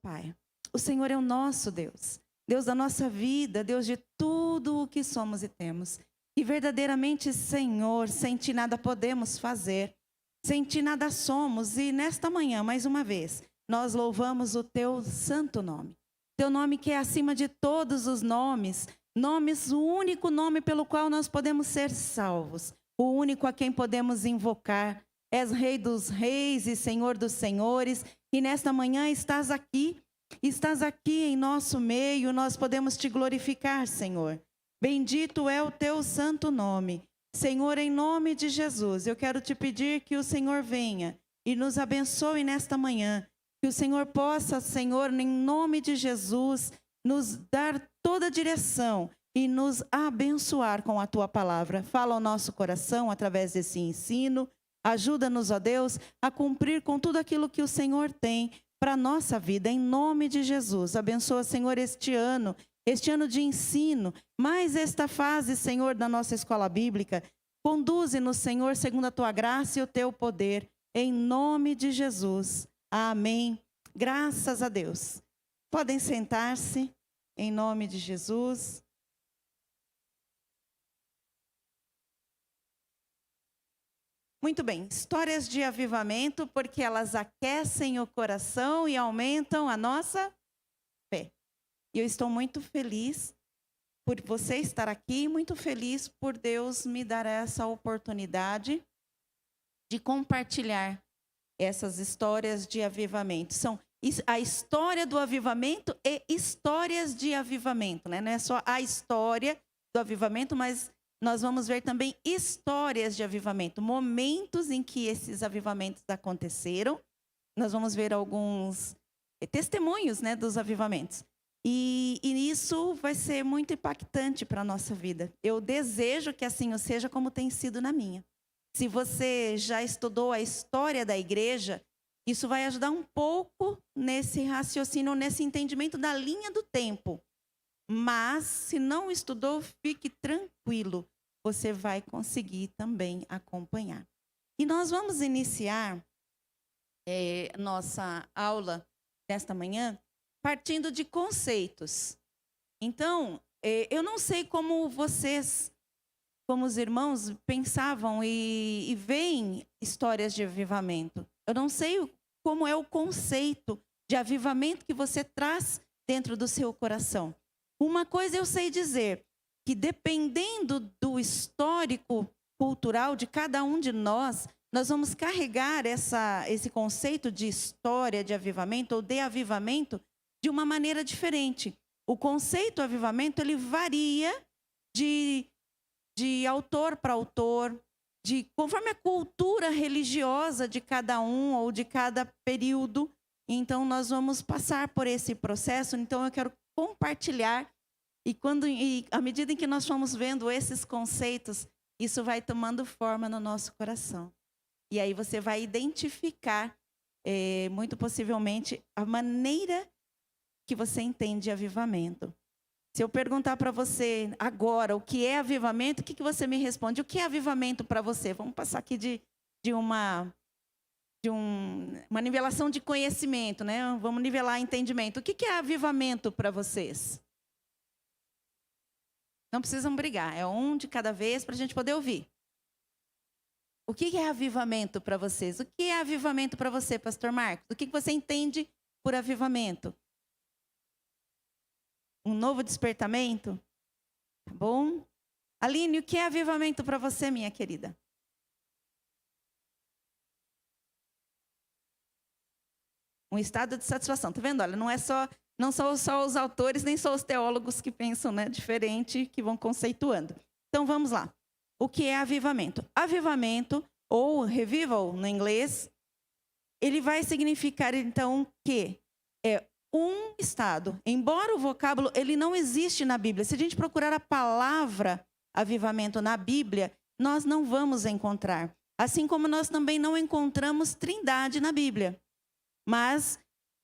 Pai. O Senhor é o nosso Deus, Deus da nossa vida, Deus de tudo o que somos e temos. E verdadeiramente, Senhor, sem Ti nada podemos fazer, sem Ti nada somos. E nesta manhã, mais uma vez, nós louvamos o Teu santo nome. Teu nome que é acima de todos os nomes, o único nome pelo qual nós podemos ser salvos, o único a quem podemos invocar. És Rei dos reis e Senhor dos senhores, e nesta manhã estás aqui em nosso meio, nós podemos te glorificar, Senhor. Bendito é o teu santo nome. Senhor, em nome de Jesus, eu quero te pedir que o Senhor venha e nos abençoe nesta manhã. Que o Senhor possa, Senhor, em nome de Jesus, nos dar toda a direção e nos abençoar com a tua palavra. Fala ao nosso coração através desse ensino. Ajuda-nos, ó Deus, a cumprir com tudo aquilo que o Senhor tem para a nossa vida, em nome de Jesus. Abençoa, Senhor, este ano de ensino, mais esta fase, Senhor, da nossa escola bíblica. Conduze-nos, Senhor, segundo a tua graça e o teu poder, em nome de Jesus. Amém. Graças a Deus. Podem sentar-se, em nome de Jesus. Muito bem, histórias de avivamento, porque elas aquecem o coração e aumentam a nossa fé. E eu estou muito feliz por você estar aqui, muito feliz por Deus me dar essa oportunidade de compartilhar essas histórias de avivamento. São a história do avivamento e histórias de avivamento, né? Não é só a história do avivamento, mas nós vamos ver também histórias de avivamento, momentos em que esses avivamentos aconteceram. Nós vamos ver alguns testemunhos, né, dos avivamentos. E isso vai ser muito impactante para a nossa vida. Eu desejo que assim o seja como tem sido na minha. Se você já estudou a história da igreja, isso vai ajudar um pouco nesse raciocínio, nesse entendimento da linha do tempo. Mas, se não estudou, fique tranquilo, você vai conseguir também acompanhar. E nós vamos iniciar nossa aula desta manhã partindo de conceitos. Então, eu não sei como vocês, como os irmãos, pensavam e veem histórias de avivamento. Eu não sei como é o conceito de avivamento que você traz dentro do seu coração. Uma coisa eu sei dizer, que dependendo do histórico cultural de cada um de nós vamos carregar esse conceito de história de avivamento ou de avivamento de uma maneira diferente. O conceito avivamento, ele varia de autor para autor, conforme a cultura religiosa de cada um ou de cada período. Então, nós vamos passar por esse processo. Então, eu quero compartilhar. E à medida em que nós vamos vendo esses conceitos, isso vai tomando forma no nosso coração. E aí você vai identificar, muito possivelmente, a maneira que você entende avivamento. Se eu perguntar para você agora o que é avivamento, o que você me responde? O que é avivamento para você? Vamos passar aqui de uma nivelação de conhecimento, né? Vamos nivelar entendimento. O que é avivamento para vocês? Não precisam brigar, é um de cada vez para a gente poder ouvir. O que é avivamento para vocês? O que é avivamento para você, pastor Marcos? O que você entende por avivamento? Um novo despertamento? Tá bom? Aline, o que é avivamento para você, minha querida? Um estado de satisfação. Tá vendo? Olha, não são só os autores, nem só os teólogos que pensam, né, diferente, que vão conceituando. Então, vamos lá. O que é avivamento? Avivamento, ou revival no inglês, ele vai significar, então, que é um estado. Embora o vocábulo, ele não existe na Bíblia. Se a gente procurar a palavra avivamento na Bíblia, nós não vamos encontrar. Assim como nós também não encontramos trindade na Bíblia. Mas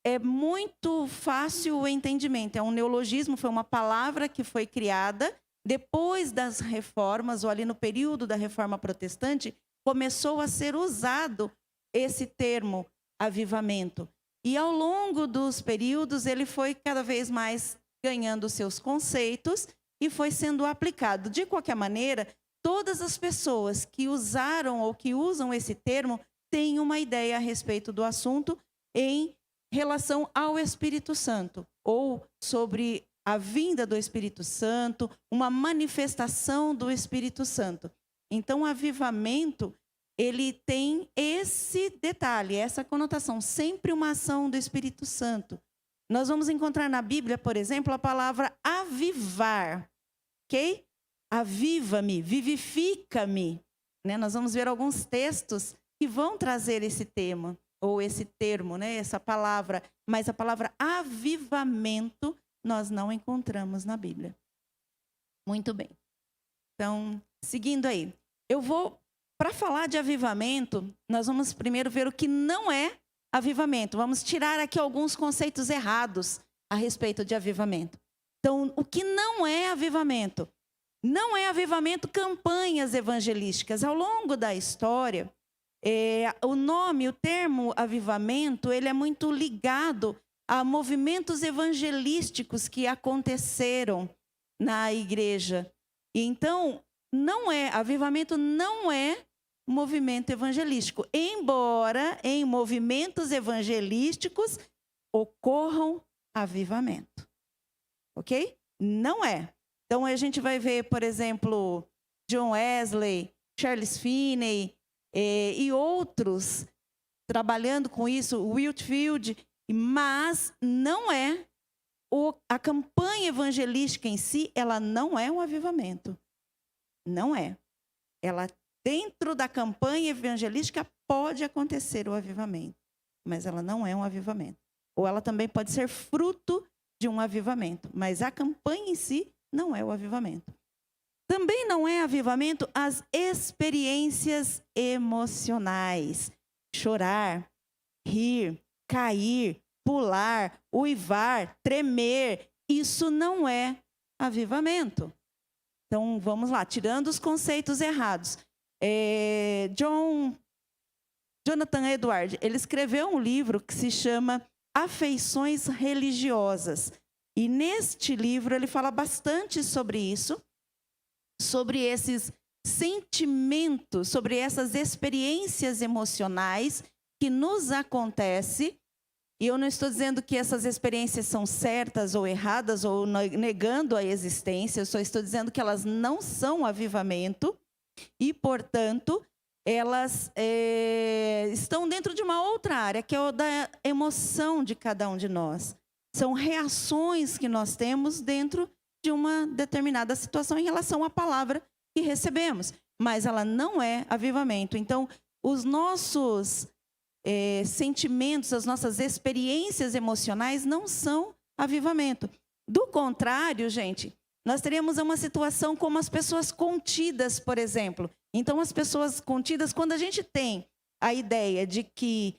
é muito fácil o entendimento. É um neologismo, foi uma palavra que foi criada depois das reformas, ou ali no período da reforma protestante, começou a ser usado esse termo avivamento. E ao longo dos períodos, ele foi cada vez mais ganhando seus conceitos e foi sendo aplicado. De qualquer maneira, todas as pessoas que usaram ou que usam esse termo têm uma ideia a respeito do assunto em relação ao Espírito Santo, ou sobre a vinda do Espírito Santo, uma manifestação do Espírito Santo. Então, o avivamento, ele tem esse detalhe, essa conotação, sempre uma ação do Espírito Santo. Nós vamos encontrar na Bíblia, por exemplo, a palavra avivar, ok? Aviva-me, vivifica-me. Né? Nós vamos ver alguns textos que vão trazer esse tema, ou esse termo, né? Essa palavra. Mas a palavra avivamento nós não encontramos na Bíblia. Muito bem. Então, seguindo aí. Para falar de avivamento, nós vamos primeiro ver o que não é avivamento. Vamos tirar aqui alguns conceitos errados a respeito de avivamento. Então, o que não é avivamento? Não é avivamento campanhas evangelísticas. Ao longo da história, o termo avivamento, ele é muito ligado a movimentos evangelísticos que aconteceram na igreja. E então, avivamento não é movimento evangelístico, embora em movimentos evangelísticos ocorram avivamento. Ok? Não é. Então, a gente vai ver, por exemplo, John Wesley, Charles Finney e outros trabalhando com isso, Whitefield, mas não é a campanha evangelística em si, ela não é um avivamento. Não é. Ela, dentro da campanha evangelística, pode acontecer o avivamento, mas ela não é um avivamento. Ou ela também pode ser fruto de um avivamento, mas a campanha em si não é o avivamento. Também não é avivamento as experiências emocionais. Chorar, rir, cair, pular, uivar, tremer. Isso não é avivamento. Então, vamos lá, tirando os conceitos errados. Jonathan Edwards, ele escreveu um livro que se chama Afeições Religiosas. E neste livro ele fala bastante sobre isso, sobre esses sentimentos, sobre essas experiências emocionais que nos acontecem. E eu não estou dizendo que essas experiências são certas ou erradas, ou negando a existência, eu só estou dizendo que elas não são avivamento e, portanto, elas estão dentro de uma outra área, que é o da emoção de cada um de nós. São reações que nós temos dentro de uma determinada situação em relação à palavra que recebemos. Mas ela não é avivamento. Então, os nossos sentimentos, as nossas experiências emocionais não são avivamento. Do contrário, gente, nós teríamos uma situação como as pessoas contidas, por exemplo. Então, as pessoas contidas, quando a gente tem a ideia de que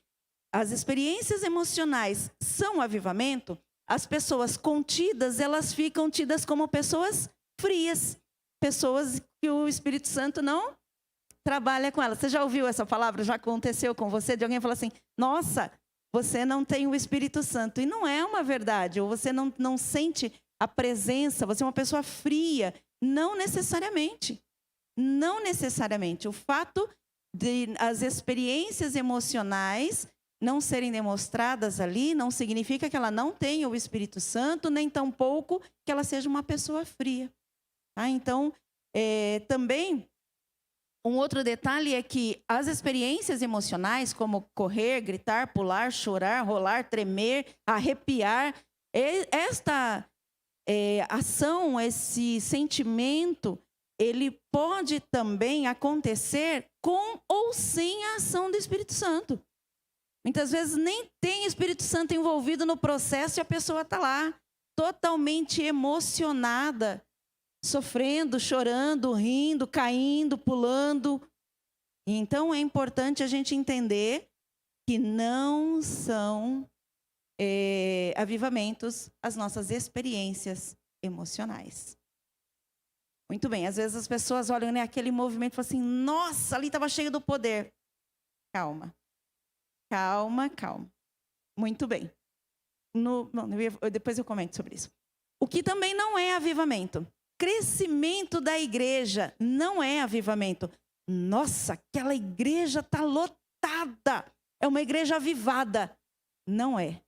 as experiências emocionais são avivamento, as pessoas contidas, elas ficam tidas como pessoas frias, pessoas que o Espírito Santo não trabalha com elas. Você já ouviu essa palavra? Já aconteceu com você? De alguém falar assim, nossa, você não tem o Espírito Santo. E não é uma verdade, ou você não sente a presença, você é uma pessoa fria. Não necessariamente. Não necessariamente. O fato de as experiências emocionais não serem demonstradas ali, não significa que ela não tenha o Espírito Santo, nem tampouco que ela seja uma pessoa fria. Tá? Então, também, um outro detalhe é que as experiências emocionais, como correr, gritar, pular, chorar, rolar, tremer, arrepiar, esta ação, esse sentimento, ele pode também acontecer com ou sem a ação do Espírito Santo. Muitas vezes nem tem Espírito Santo envolvido no processo e a pessoa está lá, totalmente emocionada, sofrendo, chorando, rindo, caindo, pulando. Então é importante a gente entender que não são avivamentos as nossas experiências emocionais. Muito bem, às vezes as pessoas olham, né, aquele movimento e falam assim, nossa, ali estava cheio do poder. Calma. Calma, calma. Muito bem. Depois eu comento sobre isso. O que também não é avivamento. Crescimento da igreja não é avivamento. Nossa, aquela igreja está lotada. É uma igreja avivada. Não é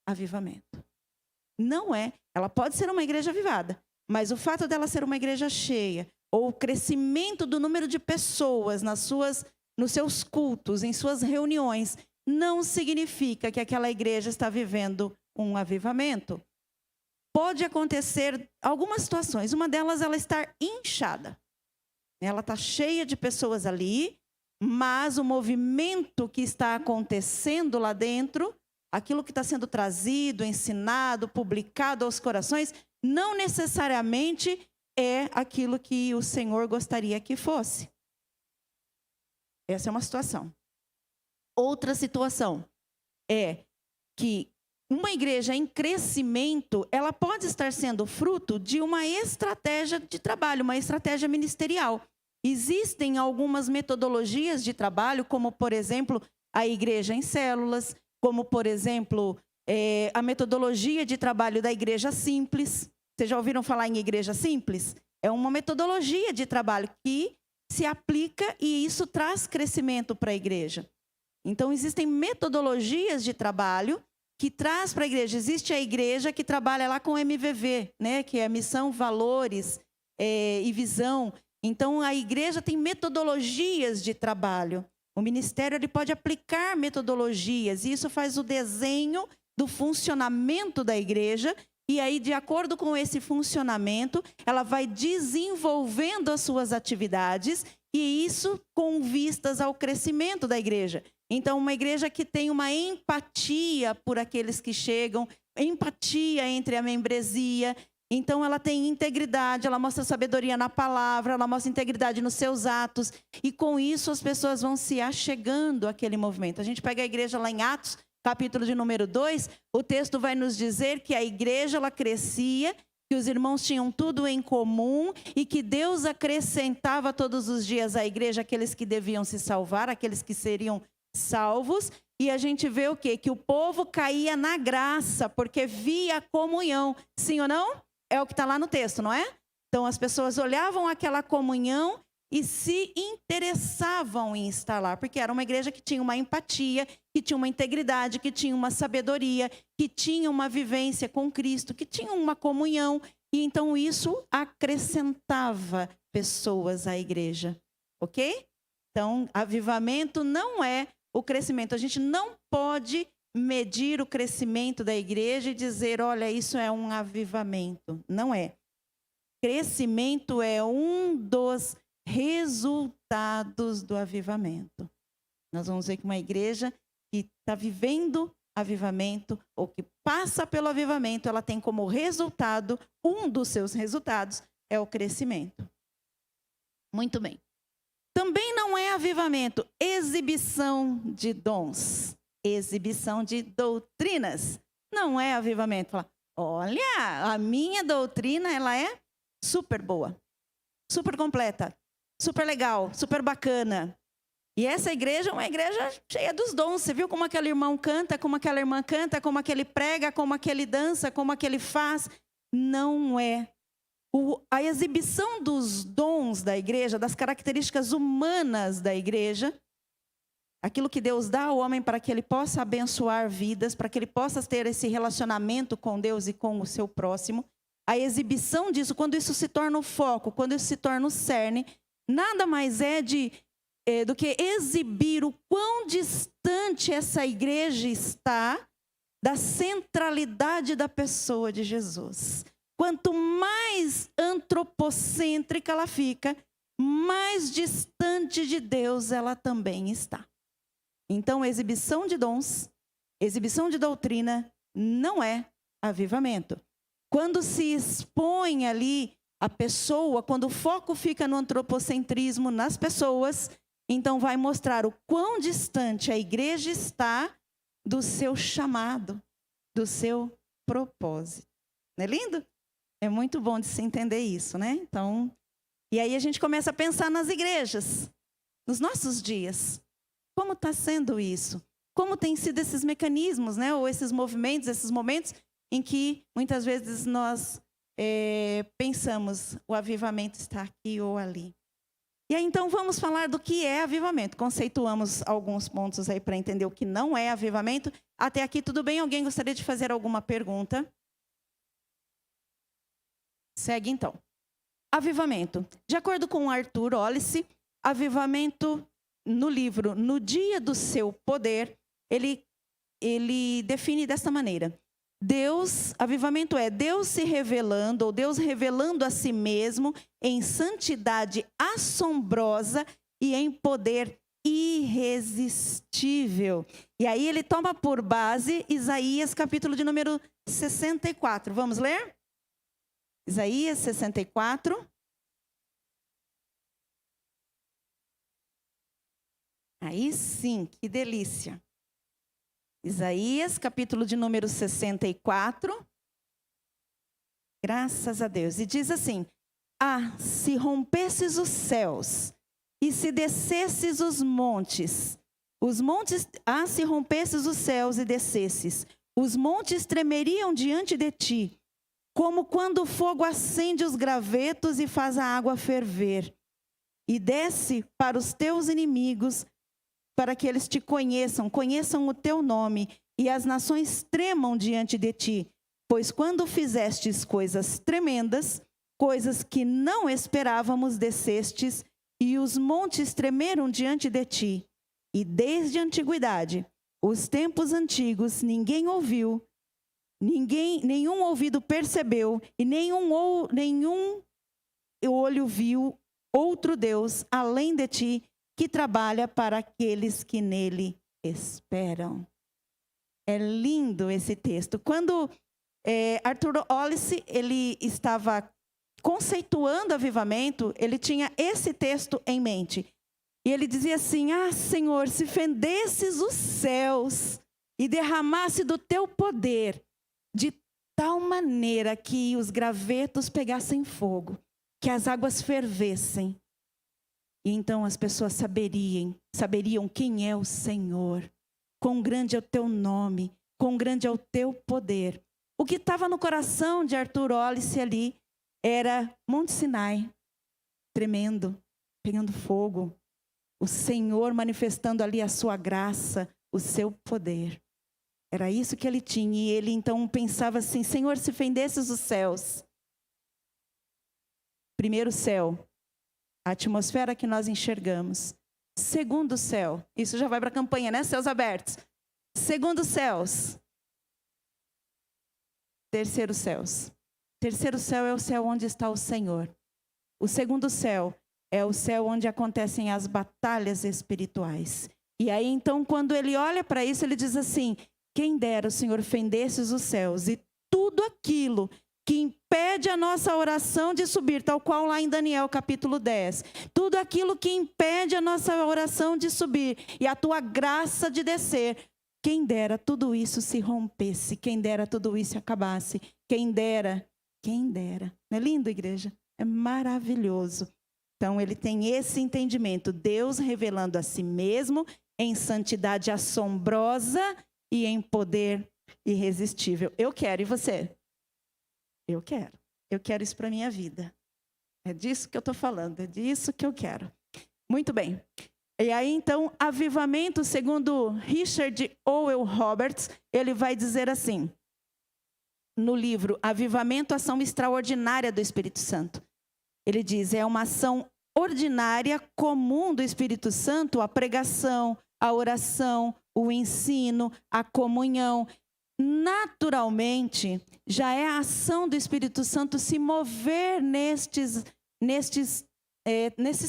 avivamento. Não é. Ela pode ser uma igreja avivada, mas o fato dela ser uma igreja cheia, ou o crescimento do número de pessoas nos seus cultos, em suas reuniões, não significa que aquela igreja está vivendo um avivamento. Pode acontecer algumas situações. Uma delas, ela estar inchada. Ela está cheia de pessoas ali, mas o movimento que está acontecendo lá dentro, aquilo que está sendo trazido, ensinado, publicado aos corações, não necessariamente é aquilo que o Senhor gostaria que fosse. Essa é uma situação. Outra situação é que uma igreja em crescimento, ela pode estar sendo fruto de uma estratégia de trabalho, uma estratégia ministerial. Existem algumas metodologias de trabalho, como, por exemplo, a igreja em células, como, por exemplo, a metodologia de trabalho da igreja simples. Vocês já ouviram falar em igreja simples? É uma metodologia de trabalho que se aplica e isso traz crescimento para a igreja. Então, existem metodologias de trabalho que traz para a igreja. Existe a igreja que trabalha lá com MVV, né? Que é missão, valores e visão. Então, a igreja tem metodologias de trabalho. O ministério ele pode aplicar metodologias, e isso faz o desenho do funcionamento da igreja, e aí, de acordo com esse funcionamento, ela vai desenvolvendo as suas atividades, e isso com vistas ao crescimento da igreja. Então, uma igreja que tem uma empatia por aqueles que chegam, empatia entre a membresia. Então, ela tem integridade, ela mostra sabedoria na palavra, ela mostra integridade nos seus atos. E com isso, as pessoas vão se achegando àquele movimento. A gente pega a igreja lá em Atos, capítulo de número 2, o texto vai nos dizer que a igreja ela crescia, que os irmãos tinham tudo em comum e que Deus acrescentava todos os dias à igreja aqueles que deviam se salvar, aqueles que seriam salvos. E a gente vê o quê? Que o povo caía na graça, porque via a comunhão. Sim ou não? É o que está lá no texto, não é? Então as pessoas olhavam aquela comunhão e se interessavam em estar lá, porque era uma igreja que tinha uma empatia, que tinha uma integridade, que tinha uma sabedoria, que tinha uma vivência com Cristo, que tinha uma comunhão. E então isso acrescentava pessoas à igreja, ok? Então, avivamento não é o crescimento. A gente não pode medir o crescimento da igreja e dizer, olha, isso é um avivamento. Não é. Crescimento é um dos resultados do avivamento. Nós vamos ver que uma igreja que está vivendo avivamento ou que passa pelo avivamento, ela tem como resultado, um dos seus resultados é o crescimento. Muito bem. Também não é avivamento, exibição de dons, exibição de doutrinas. Não é avivamento. Fala, olha, a minha doutrina ela é super boa, super completa, super legal, super bacana. E essa igreja é uma igreja cheia dos dons. Você viu como aquele irmão canta, como aquela irmã canta, como aquele prega, como aquele dança, como aquele faz? Não é. A exibição dos dons da igreja, das características humanas da igreja, aquilo que Deus dá ao homem para que ele possa abençoar vidas, para que ele possa ter esse relacionamento com Deus e com o seu próximo, a exibição disso, quando isso se torna o foco, quando isso se torna o cerne, nada mais é do que exibir o quão distante essa igreja está da centralidade da pessoa de Jesus. Quanto mais antropocêntrica ela fica, mais distante de Deus ela também está. Então, exibição de dons, exibição de doutrina não é avivamento. Quando se expõe ali a pessoa, quando o foco fica no antropocentrismo nas pessoas, então vai mostrar o quão distante a igreja está do seu chamado, do seu propósito. Não é lindo? É muito bom de se entender isso, né? Então, e aí a gente começa a pensar nas igrejas, nos nossos dias. Como está sendo isso? como têm sido esses mecanismos, né? Ou esses movimentos, esses momentos em que muitas vezes nós pensamos, o avivamento está aqui ou ali. E aí então vamos falar do que é avivamento. Conceituamos alguns pontos aí para entender o que não é avivamento. Até aqui tudo bem? Alguém gostaria de fazer alguma pergunta? Segue então. Avivamento. De acordo com Arthur Wallis, avivamento no livro No Dia do Seu Poder, ele define desta maneira. Avivamento é Deus se revelando, ou Deus revelando a si mesmo em santidade assombrosa e em poder irresistível. E aí ele toma por base Isaías, capítulo de número 64. Vamos ler? Isaías 64. Aí sim, que delícia. Isaías, capítulo de número 64. Graças a Deus. E diz assim: se rompesses os céus e se descesses os montes, se rompesses os céus e descesses, os montes tremeriam diante de ti, como quando o fogo acende os gravetos e faz a água ferver, e desce para os teus inimigos, para que eles te conheçam o teu nome, e as nações tremam diante de ti. Pois quando fizestes coisas tremendas, coisas que não esperávamos, descestes, e os montes tremeram diante de ti. E desde a antiguidade, os tempos antigos, ninguém ouviu, nenhum ouvido percebeu, e nenhum olho viu outro Deus além de ti, que trabalha para aqueles que nele esperam. É lindo esse texto. Quando Arthur Wallis, ele estava conceituando avivamento, ele tinha esse texto em mente. E ele dizia assim: Senhor, se fendesses os céus e derramasse do teu poder, de tal maneira que os gravetos pegassem fogo, que as águas fervessem, e então as pessoas saberiam quem é o Senhor, quão grande é o teu nome, quão grande é o teu poder. O que estava no coração de Arthur Wallis ali era Monte Sinai, tremendo, pegando fogo. O Senhor manifestando ali a sua graça, o seu poder. Era isso que ele tinha. E ele então pensava assim: Senhor, se fendesses os céus. Primeiro céu, a atmosfera que nós enxergamos. Segundo céu, isso já vai para a campanha, né? Céus abertos. Segundo céus. Terceiro céus. Terceiro céu é o céu onde está o Senhor. O segundo céu é o céu onde acontecem as batalhas espirituais. E aí então, quando ele olha para isso, ele diz assim: quem dera o Senhor fendesses os céus e tudo aquilo que impede a nossa oração de subir, tal qual lá em Daniel capítulo 10. Tudo aquilo que impede a nossa oração de subir e a tua graça de descer. Quem dera tudo isso se rompesse, quem dera tudo isso acabasse, quem dera. Não é lindo, igreja? É maravilhoso. Então ele tem esse entendimento, Deus revelando a si mesmo em santidade assombrosa e em poder irresistível. Eu quero, e você? Eu quero isso para a minha vida. É disso que eu estou falando, é disso que eu quero. Muito bem. E aí então, avivamento, segundo Richard Howell Roberts, ele vai dizer assim, no livro Avivamento, Ação Extraordinária do Espírito Santo. Ele diz, é uma ação ordinária, comum do Espírito Santo, a pregação, a oração, o ensino, a comunhão. Naturalmente, já é a ação do Espírito Santo se mover nestes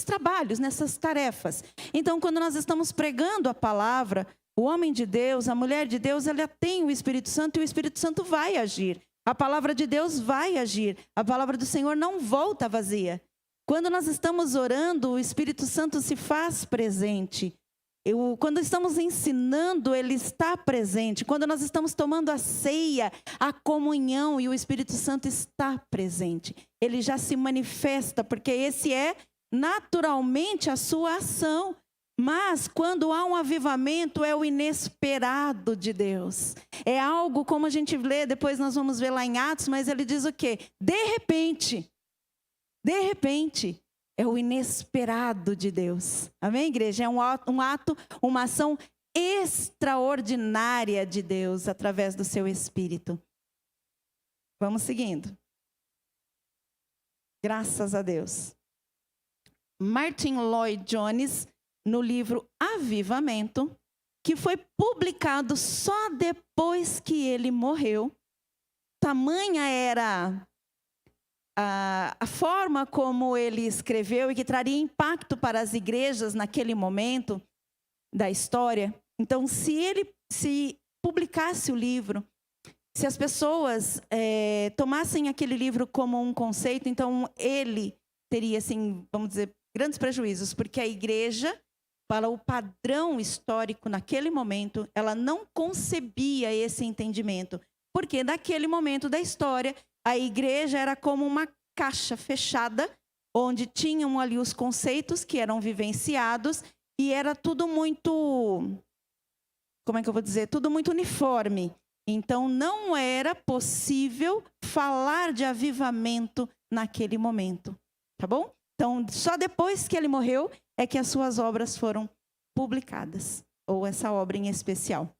trabalhos, nessas tarefas. Então, quando nós estamos pregando a palavra, o homem de Deus, a mulher de Deus, ela tem o Espírito Santo e o Espírito Santo vai agir. A palavra de Deus vai agir. A palavra do Senhor não volta vazia. Quando nós estamos orando, o Espírito Santo se faz presente. Quando estamos ensinando, Ele está presente. Quando nós estamos tomando a ceia, a comunhão, e o Espírito Santo está presente. Ele já se manifesta, porque esse é naturalmente a sua ação. Mas quando há um avivamento, é o inesperado de Deus. É algo como a gente lê, depois nós vamos ver lá em Atos, mas ele diz o quê? De repente, é o inesperado de Deus. Amém, igreja? É um ato, uma ação extraordinária de Deus através do seu Espírito. Vamos seguindo. Graças a Deus. Martin Lloyd Jones, no livro Avivamento, que foi publicado só depois que ele morreu. Tamanha era a forma como ele escreveu e que traria impacto para as igrejas naquele momento da história. Então, se publicasse o livro, se as pessoas tomassem aquele livro como um conceito, então ele teria, assim, vamos dizer, grandes prejuízos, porque a igreja, para o padrão histórico naquele momento, ela não concebia esse entendimento. Porque naquele momento da história, a igreja era como uma caixa fechada, onde tinham ali os conceitos que eram vivenciados, e era tudo muito, como é que eu vou dizer? Tudo muito uniforme. Então, não era possível falar de avivamento naquele momento. Tá bom? Então, só depois que ele morreu, é que as suas obras foram publicadas. Ou essa obra em especial.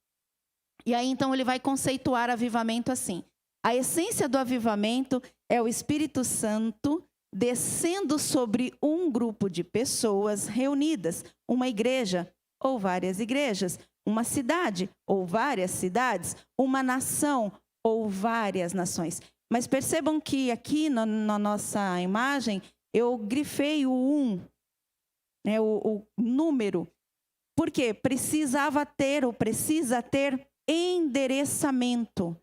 E aí, então, ele vai conceituar avivamento assim. A essência do avivamento é o Espírito Santo descendo sobre um grupo de pessoas reunidas, uma igreja ou várias igrejas, uma cidade ou várias cidades, uma nação ou várias nações. Mas percebam que aqui na nossa imagem, eu grifei o 1, né, o número, porque precisa ter endereçamento.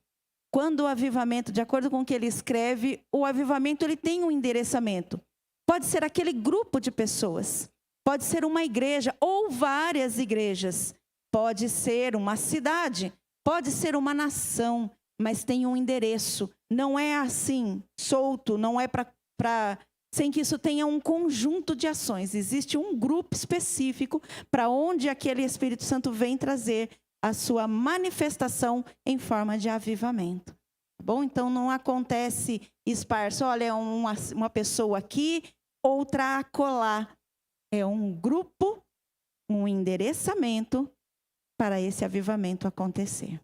Quando o avivamento, de acordo com o que ele escreve, o avivamento ele tem um endereçamento. Pode ser aquele grupo de pessoas, pode ser uma igreja ou várias igrejas, pode ser uma cidade, pode ser uma nação, mas tem um endereço. Não é assim, solto, não é sem que isso tenha um conjunto de ações. Existe um grupo específico para onde aquele Espírito Santo vem trazer a sua manifestação em forma de avivamento. Tá bom? Então, não acontece esparso, olha, uma pessoa aqui, outra acolá. É um grupo, um endereçamento para esse avivamento acontecer.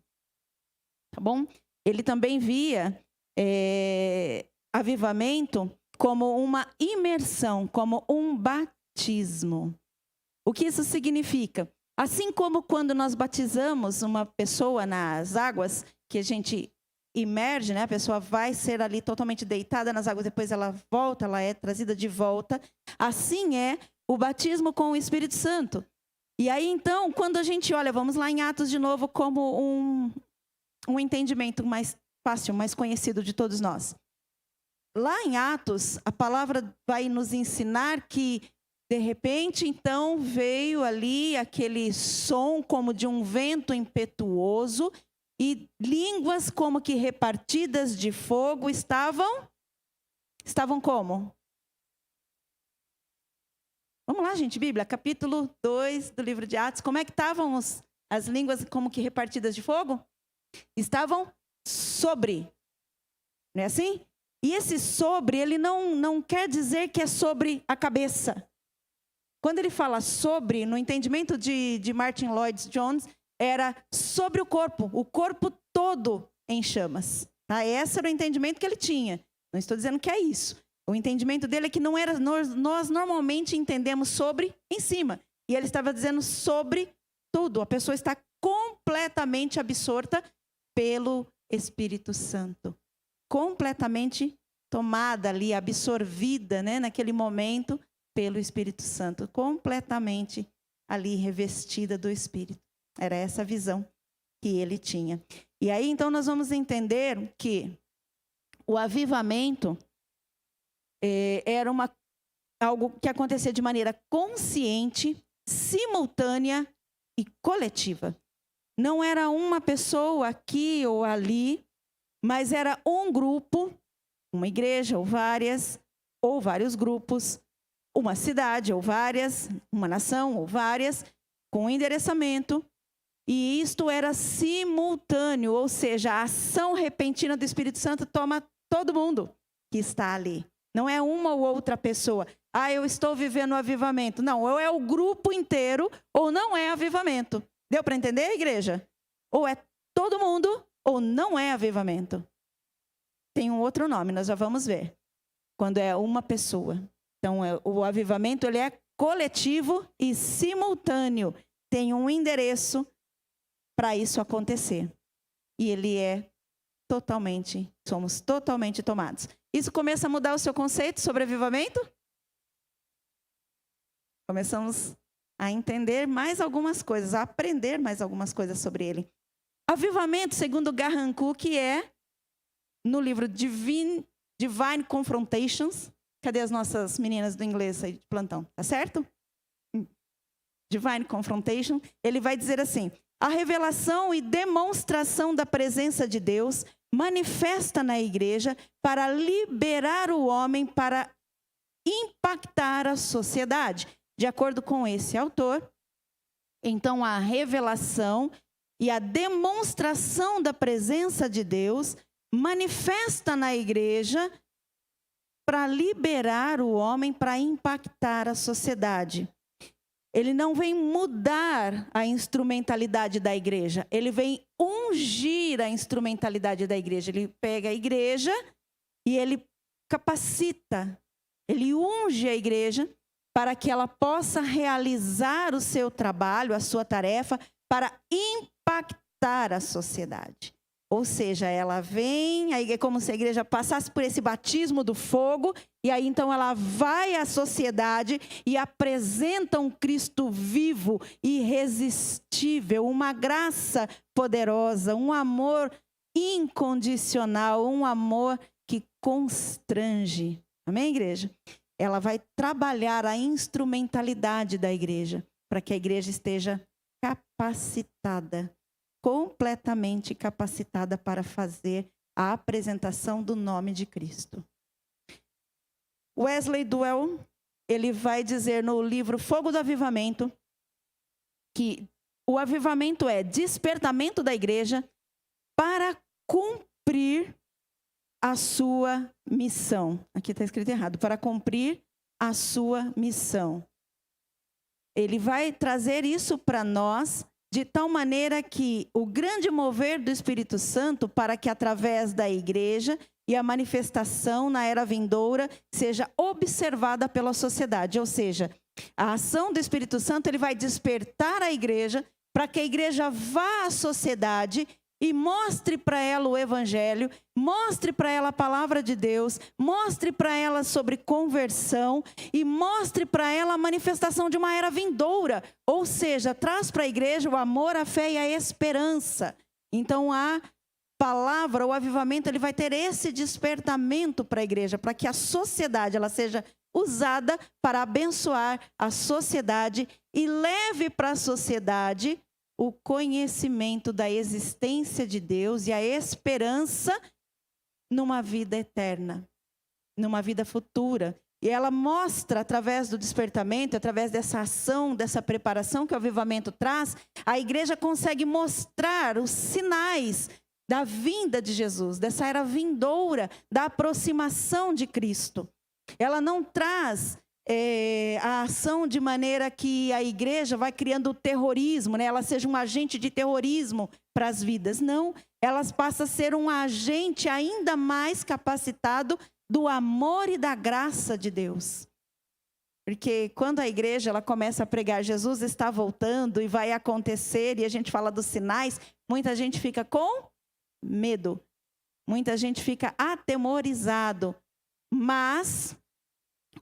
Tá bom? Ele também via avivamento como uma imersão, como um batismo. O que isso significa? Assim como quando nós batizamos uma pessoa nas águas, que a gente imerge, né? A pessoa vai ser ali totalmente deitada nas águas, depois ela volta, ela é trazida de volta. Assim é o batismo com o Espírito Santo. E aí, então, quando a gente olha, vamos lá em Atos de novo, como um entendimento mais fácil, mais conhecido de todos nós. Lá em Atos, a palavra vai nos ensinar que, de repente, então, veio ali aquele som como de um vento impetuoso e línguas como que repartidas de fogo estavam como? Vamos lá, gente, Bíblia, capítulo 2 do livro de Atos. Como é que estavam as línguas como que repartidas de fogo? Estavam sobre. Não é assim? E esse sobre, ele não quer dizer que é sobre a cabeça. Quando ele fala sobre, no entendimento de Martin Lloyd Jones, era sobre o corpo todo em chamas. Tá? Esse era o entendimento que ele tinha. Não estou dizendo que é isso. O entendimento dele é que não era, nós normalmente entendemos sobre em cima. E ele estava dizendo sobre tudo. A pessoa está completamente absorta pelo Espírito Santo. Completamente tomada ali, absorvida, né, naquele momento pelo Espírito Santo. Completamente ali revestida do Espírito. Era essa a visão que ele tinha. E aí, então, nós vamos entender que o avivamento era algo que acontecia de maneira consciente, simultânea e coletiva. Não era uma pessoa aqui ou ali, mas era um grupo, uma igreja ou vários grupos, uma cidade ou várias, uma nação ou várias, com endereçamento. E isto era simultâneo, ou seja, a ação repentina do Espírito Santo toma todo mundo que está ali. Não é uma ou outra pessoa. Ah, eu estou vivendo o avivamento. Não, ou é o grupo inteiro, ou não é avivamento. Deu para entender, igreja? Ou é todo mundo, ou não é avivamento. Tem um outro nome, nós já vamos ver. Quando é uma pessoa. Então, o avivamento ele é coletivo e simultâneo. Tem um endereço para isso acontecer. E ele é somos totalmente tomados. Isso começa a mudar o seu conceito sobre avivamento? Começamos a entender mais algumas coisas, a aprender mais algumas coisas sobre ele. Avivamento, segundo Graham Cook, é no livro Divine Confrontations. Cadê as nossas meninas do inglês aí de plantão? Tá certo? Divine Confrontation. Ele vai dizer assim: a revelação e demonstração da presença de Deus manifesta na igreja para liberar o homem para impactar a sociedade. De acordo com esse autor, então a revelação e a demonstração da presença de Deus manifesta na igreja para liberar o homem para impactar a sociedade. Ele não vem mudar a instrumentalidade da igreja, ele vem ungir a instrumentalidade da igreja. Ele pega a igreja e ele capacita, ele unge a igreja para que ela possa realizar o seu trabalho, a sua tarefa, para impactar a sociedade. Ou seja, ela vem, aí é como se a igreja passasse por esse batismo do fogo, e aí então ela vai à sociedade e apresenta um Cristo vivo, irresistível, uma graça poderosa, um amor incondicional, um amor que constrange. Amém, igreja? Ela vai trabalhar a instrumentalidade da igreja, para que a igreja esteja capacitada, completamente capacitada para fazer a apresentação do nome de Cristo. Wesley Duell, ele vai dizer no livro Fogo do Avivamento, que o avivamento é despertamento da igreja para cumprir a sua missão. Aqui está escrito errado, para cumprir a sua missão. Ele vai trazer isso para nós, de tal maneira que o grande mover do Espírito Santo, para que através da igreja e a manifestação na era vindoura seja observada pela sociedade. Ou seja, a ação do Espírito Santo ele vai despertar a igreja para que a igreja vá à sociedade e mostre para ela o evangelho, mostre para ela a palavra de Deus, mostre para ela sobre conversão e mostre para ela a manifestação de uma era vindoura. Ou seja, traz para a igreja o amor, a fé e a esperança. Então a palavra, o avivamento, ele vai ter esse despertamento para a igreja, para que a sociedade ela seja usada para abençoar a sociedade e leve para a sociedade o conhecimento da existência de Deus e a esperança numa vida eterna, numa vida futura. E ela mostra, através do despertamento, através dessa ação, dessa preparação que o avivamento traz, a igreja consegue mostrar os sinais da vinda de Jesus, dessa era vindoura, da aproximação de Cristo. Ela não traz a ação de maneira que a igreja vai criando o terrorismo, né? Ela seja um agente de terrorismo para as vidas. Não, ela passa a ser um agente ainda mais capacitado do amor e da graça de Deus. Porque quando a igreja ela começa a pregar Jesus está voltando e vai acontecer, e a gente fala dos sinais, muita gente fica com medo, muita gente fica atemorizado, mas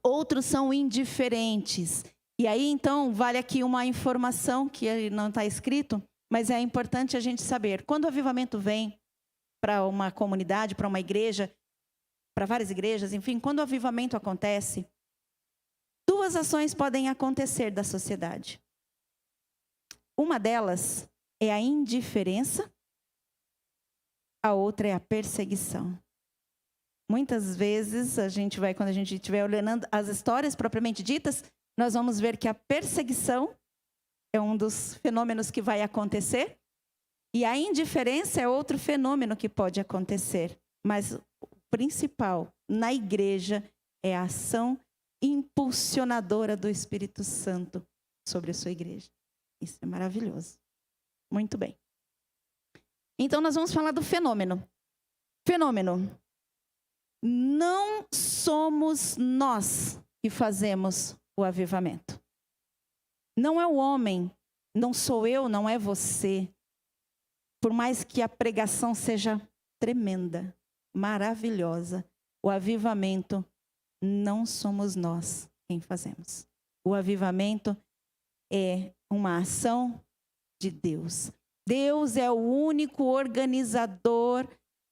outros são indiferentes. E aí, então, vale aqui uma informação que não está escrito, mas é importante a gente saber. Quando o avivamento vem para uma comunidade, para uma igreja, para várias igrejas, enfim, quando o avivamento acontece, duas ações podem acontecer da sociedade. Uma delas é a indiferença, a outra é a perseguição. Muitas vezes, quando a gente estiver olhando as histórias propriamente ditas, nós vamos ver que a perseguição é um dos fenômenos que vai acontecer. E a indiferença é outro fenômeno que pode acontecer. Mas o principal na igreja é a ação impulsionadora do Espírito Santo sobre a sua igreja. Isso é maravilhoso. Muito bem. Então, nós vamos falar do fenômeno. Fenômeno. Não somos nós que fazemos o avivamento. Não é o homem, não sou eu, não é você. Por mais que a pregação seja tremenda, maravilhosa, o avivamento não somos nós quem fazemos. O avivamento é uma ação de Deus. Deus é o único organizador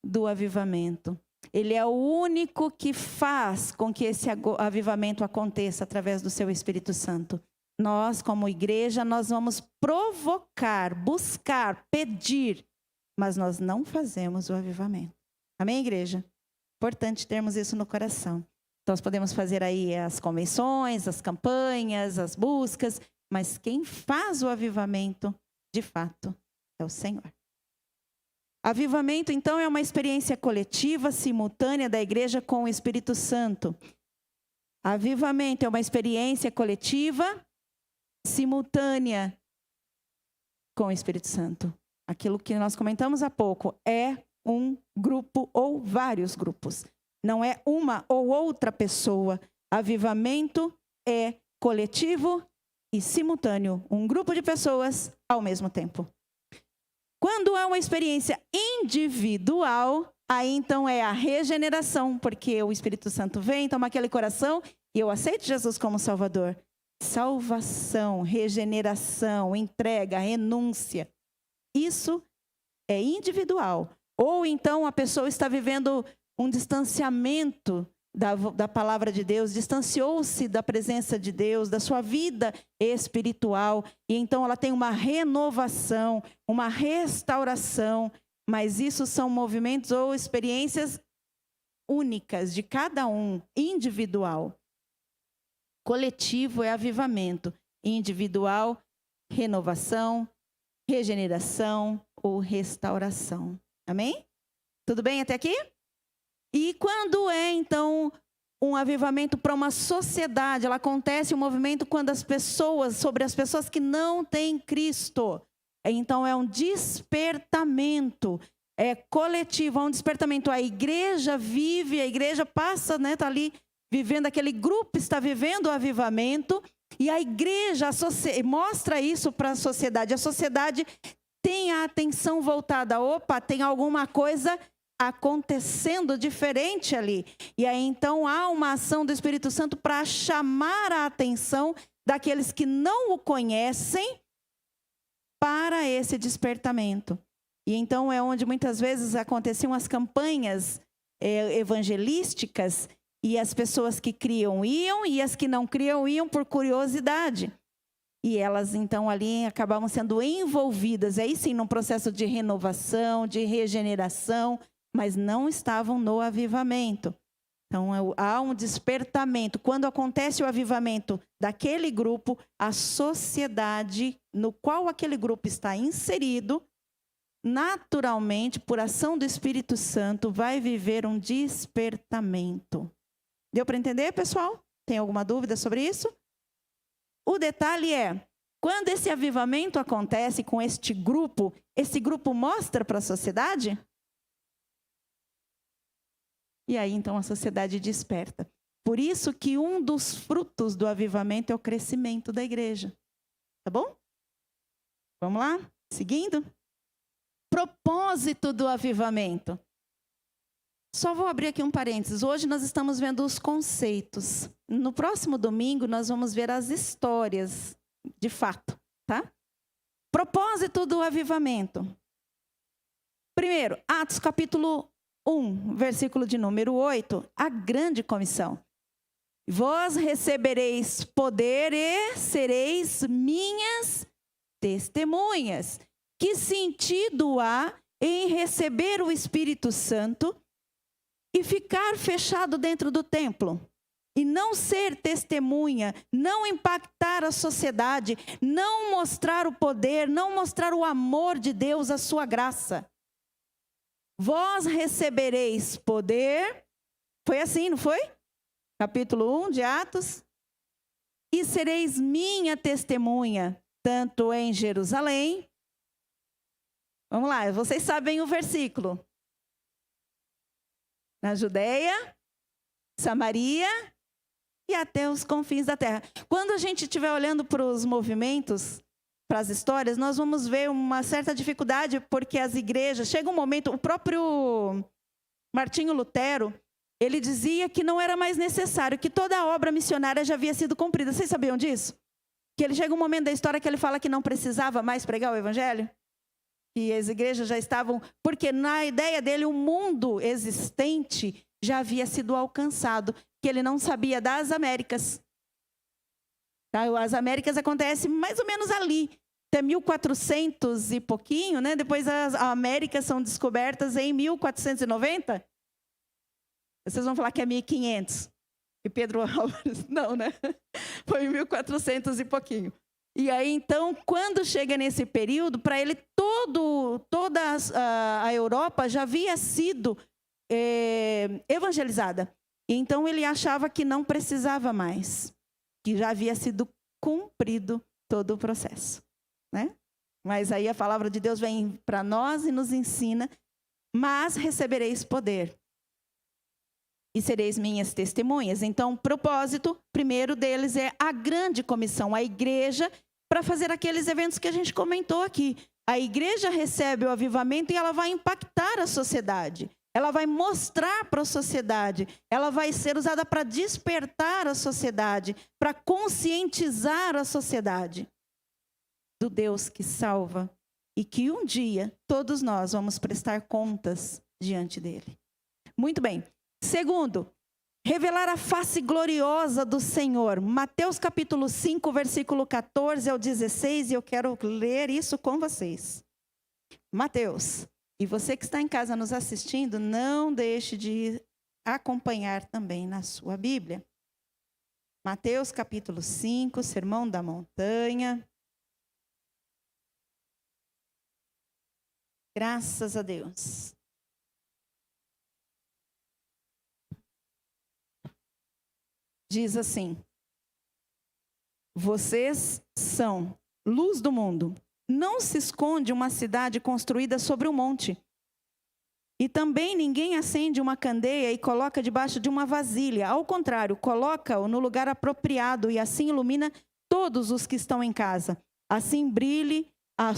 do avivamento. Ele é o único que faz com que esse avivamento aconteça através do seu Espírito Santo. Nós, como igreja, nós vamos provocar, buscar, pedir, mas nós não fazemos o avivamento. Amém, igreja? Importante termos isso no coração. Então, nós podemos fazer aí as convenções, as campanhas, as buscas, mas quem faz o avivamento, de fato, é o Senhor. Avivamento, então, é uma experiência coletiva, simultânea da igreja com o Espírito Santo. Avivamento é uma experiência coletiva, simultânea com o Espírito Santo. Aquilo que nós comentamos há pouco, é um grupo ou vários grupos. Não é uma ou outra pessoa. Avivamento é coletivo e simultâneo. Um grupo de pessoas ao mesmo tempo. Quando é uma experiência individual, aí então é a regeneração, porque o Espírito Santo vem, toma aquele coração e eu aceito Jesus como Salvador. Salvação, regeneração, entrega, renúncia. Isso é individual. Ou então a pessoa está vivendo um distanciamento da palavra de Deus, distanciou-se da presença de Deus, da sua vida espiritual, e então ela tem uma renovação, uma restauração, mas isso são movimentos ou experiências únicas de cada um, individual. Coletivo é avivamento, individual, renovação, regeneração ou restauração. Amém? Tudo bem até aqui? E quando é, então, um avivamento para uma sociedade, ela acontece um movimento quando sobre as pessoas que não têm Cristo. Então, é um despertamento, é coletivo, é um despertamento. A igreja vive, a igreja passa, né, está ali vivendo, aquele grupo está vivendo o avivamento, e a igreja mostra isso para a sociedade. A sociedade tem a atenção voltada, opa, tem alguma coisa acontecendo diferente ali. E aí então há uma ação do Espírito Santo para chamar a atenção daqueles que não o conhecem para esse despertamento. E então é onde muitas vezes aconteciam as campanhas evangelísticas, e as pessoas que criam iam e as que não criam iam por curiosidade. E elas então ali acabavam sendo envolvidas, aí sim, num processo de renovação, de regeneração, mas não estavam no avivamento. Então, há um despertamento. Quando acontece o avivamento daquele grupo, a sociedade no qual aquele grupo está inserido, naturalmente, por ação do Espírito Santo, vai viver um despertamento. Deu para entender, pessoal? Tem alguma dúvida sobre isso? O detalhe é, quando esse avivamento acontece com este grupo, esse grupo mostra para a sociedade? E aí, então, a sociedade desperta. Por isso que um dos frutos do avivamento é o crescimento da igreja. Tá bom? Vamos lá? Seguindo? Propósito do avivamento. Só vou abrir aqui um parênteses. Hoje nós estamos vendo os conceitos. No próximo domingo, nós vamos ver as histórias, de fato. Tá? Propósito do avivamento. Primeiro, Atos capítulo 1, versículo de número 8, a grande comissão. Vós recebereis poder e sereis minhas testemunhas. Que sentido há em receber o Espírito Santo e ficar fechado dentro do templo. E não ser testemunha, não impactar a sociedade, não mostrar o poder, não mostrar o amor de Deus, a sua graça. Vós recebereis poder. Foi assim, não foi? Capítulo 1 de Atos. E sereis minha testemunha, tanto em Jerusalém. Vamos lá, vocês sabem o versículo. Na Judeia, Samaria e até os confins da terra. Quando a gente estiver olhando para os movimentos, para as histórias, nós vamos ver uma certa dificuldade, porque as igrejas, chega um momento, o próprio Martinho Lutero, ele dizia que não era mais necessário, que toda a obra missionária já havia sido cumprida. Vocês sabiam disso? Que ele chega um momento da história que ele fala que não precisava mais pregar o evangelho? Que as igrejas já estavam... Porque na ideia dele, o mundo existente já havia sido alcançado, que ele não sabia das Américas. Tá? As Américas acontecem mais ou menos ali, até 1400 e pouquinho, né? Depois as Américas são descobertas em 1490. Vocês vão falar que é 1500. E Pedro Álvares, não, né? Foi em 1400 e pouquinho. E aí, então, quando chega nesse período, para ele toda a Europa já havia sido evangelizada. E então ele achava que não precisava mais, que já havia sido cumprido todo o processo, né? Mas aí a palavra de Deus vem para nós e nos ensina: mas recebereis poder e sereis minhas testemunhas. Então, o propósito primeiro deles é a grande comissão, a igreja, para fazer aqueles eventos que a gente comentou aqui. A igreja recebe o avivamento e ela vai impactar a sociedade. Ela vai mostrar para a sociedade. Ela vai ser usada para despertar a sociedade, para conscientizar a sociedade do Deus que salva e que um dia todos nós vamos prestar contas diante dele. Muito bem. Segundo, revelar a face gloriosa do Senhor. Mateus capítulo 5, versículo 14 ao 16, e eu quero ler isso com vocês. Mateus. E você que está em casa nos assistindo, não deixe de acompanhar também na sua Bíblia. Mateus capítulo 5, Sermão da Montanha. Graças a Deus. Diz assim: vocês são luz do mundo. Não se esconde uma cidade construída sobre um monte. E também ninguém acende uma candeia e coloca debaixo de uma vasilha. Ao contrário, coloca-o no lugar apropriado e assim ilumina todos os que estão em casa. Assim brilhe a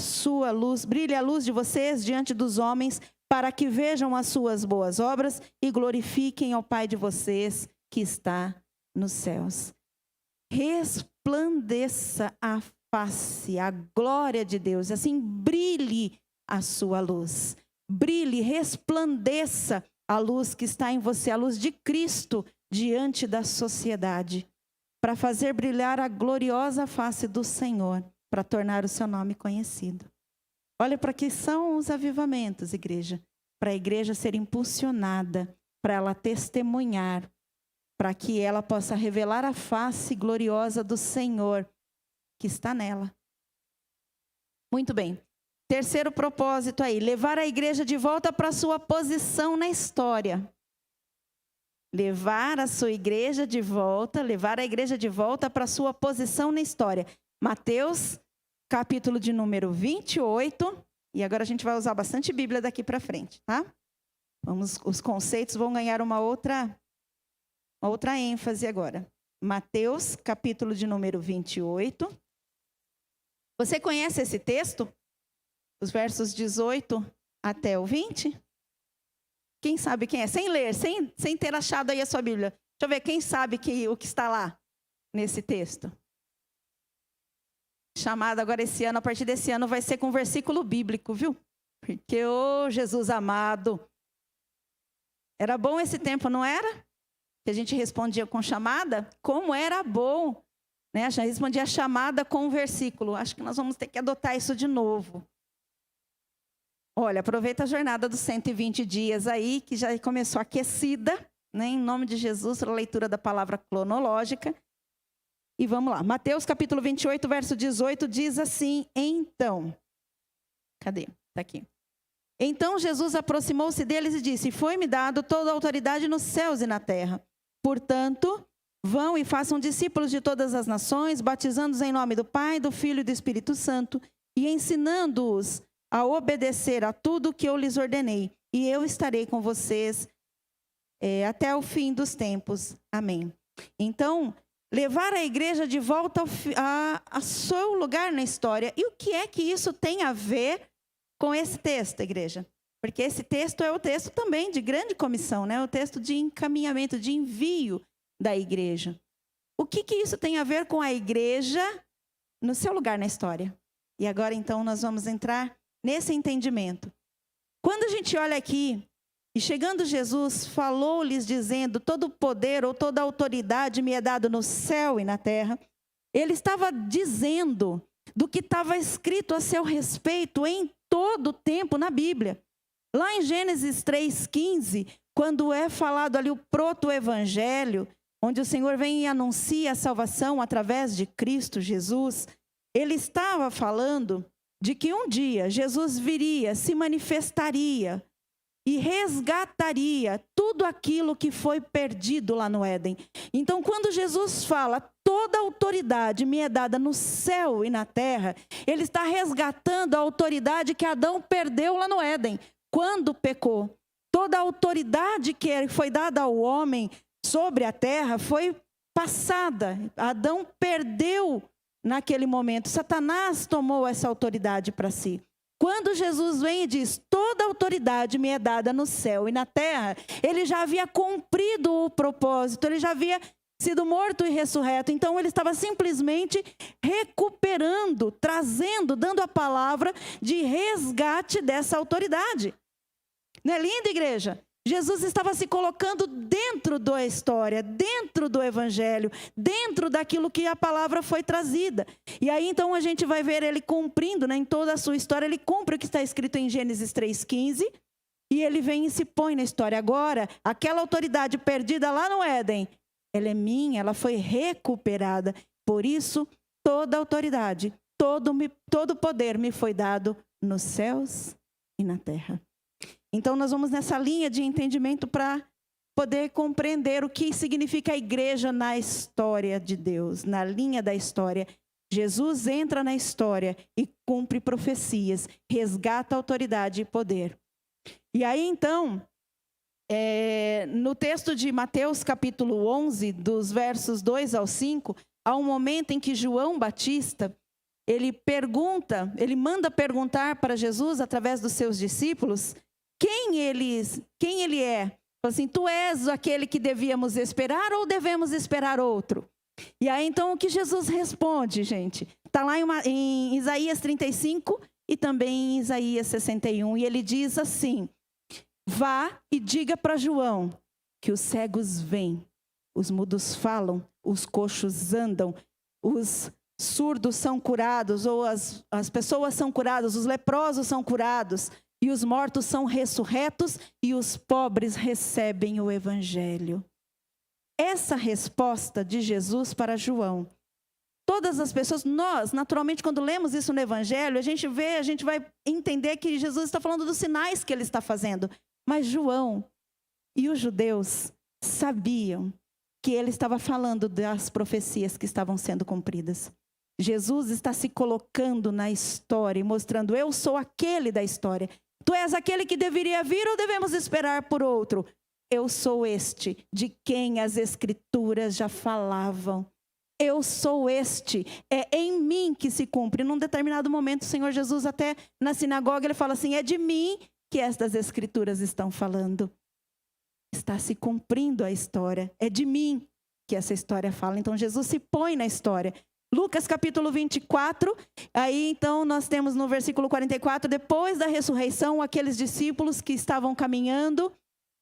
luz de vocês diante dos homens, para que vejam as suas boas obras e glorifiquem ao Pai de vocês que está nos céus. Resplandeça a face, a glória de Deus, assim brilhe a sua luz. Brilhe, resplandeça a luz que está em você, a luz de Cristo diante da sociedade, para fazer brilhar a gloriosa face do Senhor, para tornar o seu nome conhecido. Olha para que são os avivamentos, igreja. Para a igreja ser impulsionada, para ela testemunhar, para que ela possa revelar a face gloriosa do Senhor que está nela. Muito bem. Terceiro propósito aí, levar a igreja de volta para a sua posição na história. Levar a igreja de volta para a sua posição na história. Mateus, capítulo de número 28. E agora a gente vai usar bastante Bíblia daqui para frente, tá? Os conceitos vão ganhar uma outra ênfase agora. Mateus, capítulo de número 28. Você conhece esse texto? Os versos 18 até o 20? Quem sabe quem é? Sem ler, sem ter achado aí a sua Bíblia. Deixa eu ver, quem sabe o que está lá nesse texto? Chamado agora esse ano, a partir desse ano, vai ser com versículo bíblico, viu? Porque, Jesus amado. Era bom esse tempo, não era? Que a gente respondia com chamada? Como era bom, né? Já respondia a chamada com um versículo. Acho que nós vamos ter que adotar isso de novo. Olha, aproveita a jornada dos 120 dias aí, que já começou aquecida, né? Em nome de Jesus, a leitura da palavra cronológica. E vamos lá. Mateus capítulo 28, verso 18, diz assim, então... Cadê? Está aqui. Então Jesus aproximou-se deles e disse, foi-me dado toda a autoridade nos céus e na terra. Portanto, vão e façam discípulos de todas as nações, batizando-os em nome do Pai, do Filho e do Espírito Santo, e ensinando-os a obedecer a tudo que eu lhes ordenei. E eu estarei com vocês até o fim dos tempos. Amém. Então, levar a igreja de volta a seu lugar na história. E o que é que isso tem a ver com esse texto, igreja? Porque esse texto é o texto também de grande comissão, né? O texto de encaminhamento, de envio da igreja. O que isso tem a ver com a igreja no seu lugar na história? E agora, então, nós vamos entrar nesse entendimento. Quando a gente olha aqui, e chegando Jesus, falou-lhes dizendo, todo o poder ou toda a autoridade me é dado no céu e na terra. Ele estava dizendo do que estava escrito a seu respeito em todo o tempo na Bíblia. Lá em Gênesis 3,15, quando é falado ali o proto-evangelho, onde o Senhor vem e anuncia a salvação através de Cristo Jesus, ele estava falando de que um dia Jesus viria, se manifestaria e resgataria tudo aquilo que foi perdido lá no Éden. Então, quando Jesus fala, toda a autoridade me é dada no céu e na terra, ele está resgatando a autoridade que Adão perdeu lá no Éden, quando pecou. Toda a autoridade que foi dada ao homem sobre a terra foi passada. Adão perdeu naquele momento. Satanás tomou essa autoridade para si. Quando Jesus vem e diz, toda autoridade me é dada no céu e na terra, ele já havia cumprido o propósito, ele já havia sido morto e ressurreto. Então ele estava simplesmente recuperando, trazendo, dando a palavra de resgate dessa autoridade. Não é lindo, igreja? Jesus estava se colocando dentro da história, dentro do evangelho, dentro daquilo que a palavra foi trazida. E aí então a gente vai ver ele cumprindo, né, em toda a sua história, ele cumpre o que está escrito em Gênesis 3,15, e ele vem e se põe na história. Agora, aquela autoridade perdida lá no Éden, ela é minha, ela foi recuperada. Por isso, toda a autoridade, todo poder me foi dado nos céus e na terra. Então, nós vamos nessa linha de entendimento para poder compreender o que significa a igreja na história de Deus, na linha da história. Jesus entra na história e cumpre profecias, resgata autoridade e poder. E aí, então, no texto de Mateus, capítulo 11, dos versos 2 ao 5, há um momento em que João Batista, ele manda perguntar para Jesus, através dos seus discípulos, quem ele é. Fala assim, tu és aquele que devíamos esperar ou devemos esperar outro? E aí então o que Jesus responde, gente? Está lá em Isaías 35 e também em Isaías 61. E ele diz assim, vá e diga para João que os cegos vêm, os mudos falam, os coxos andam, os surdos são curados, ou as pessoas são curadas, os leprosos são curados, e os mortos são ressurretos, e os pobres recebem o evangelho. Essa resposta de Jesus para João, todas as pessoas, nós, naturalmente, quando lemos isso no evangelho, a gente vai entender que Jesus está falando dos sinais que ele está fazendo. Mas João e os judeus sabiam que ele estava falando das profecias que estavam sendo cumpridas. Jesus está se colocando na história e mostrando, eu sou aquele da história. Tu és aquele que deveria vir ou devemos esperar por outro? Eu sou este, de quem as escrituras já falavam. Eu sou este, é em mim que se cumpre. Num determinado momento, o Senhor Jesus, até na sinagoga, ele fala assim, é de mim que estas escrituras estão falando. Está se cumprindo a história, é de mim que essa história fala. Então Jesus se põe na história. Lucas capítulo 24, aí então nós temos no versículo 44, depois da ressurreição, aqueles discípulos que estavam caminhando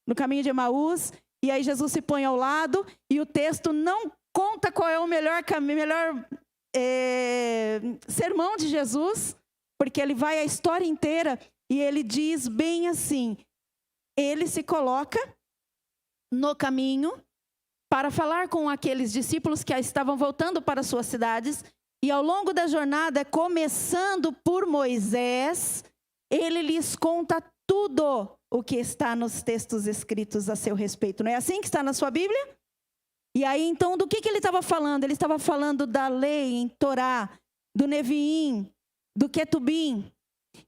no caminho de Emaús, e aí Jesus se põe ao lado, e o texto não conta qual é o melhor sermão de Jesus, porque ele vai a história inteira e ele diz bem assim, ele se coloca no caminho para falar com aqueles discípulos que estavam voltando para suas cidades, e ao longo da jornada, começando por Moisés, ele lhes conta tudo o que está nos textos escritos a seu respeito. Não é assim que está na sua Bíblia? E aí, então, do que ele estava falando? Ele estava falando da lei em Torá, do Neviim, do Ketubim.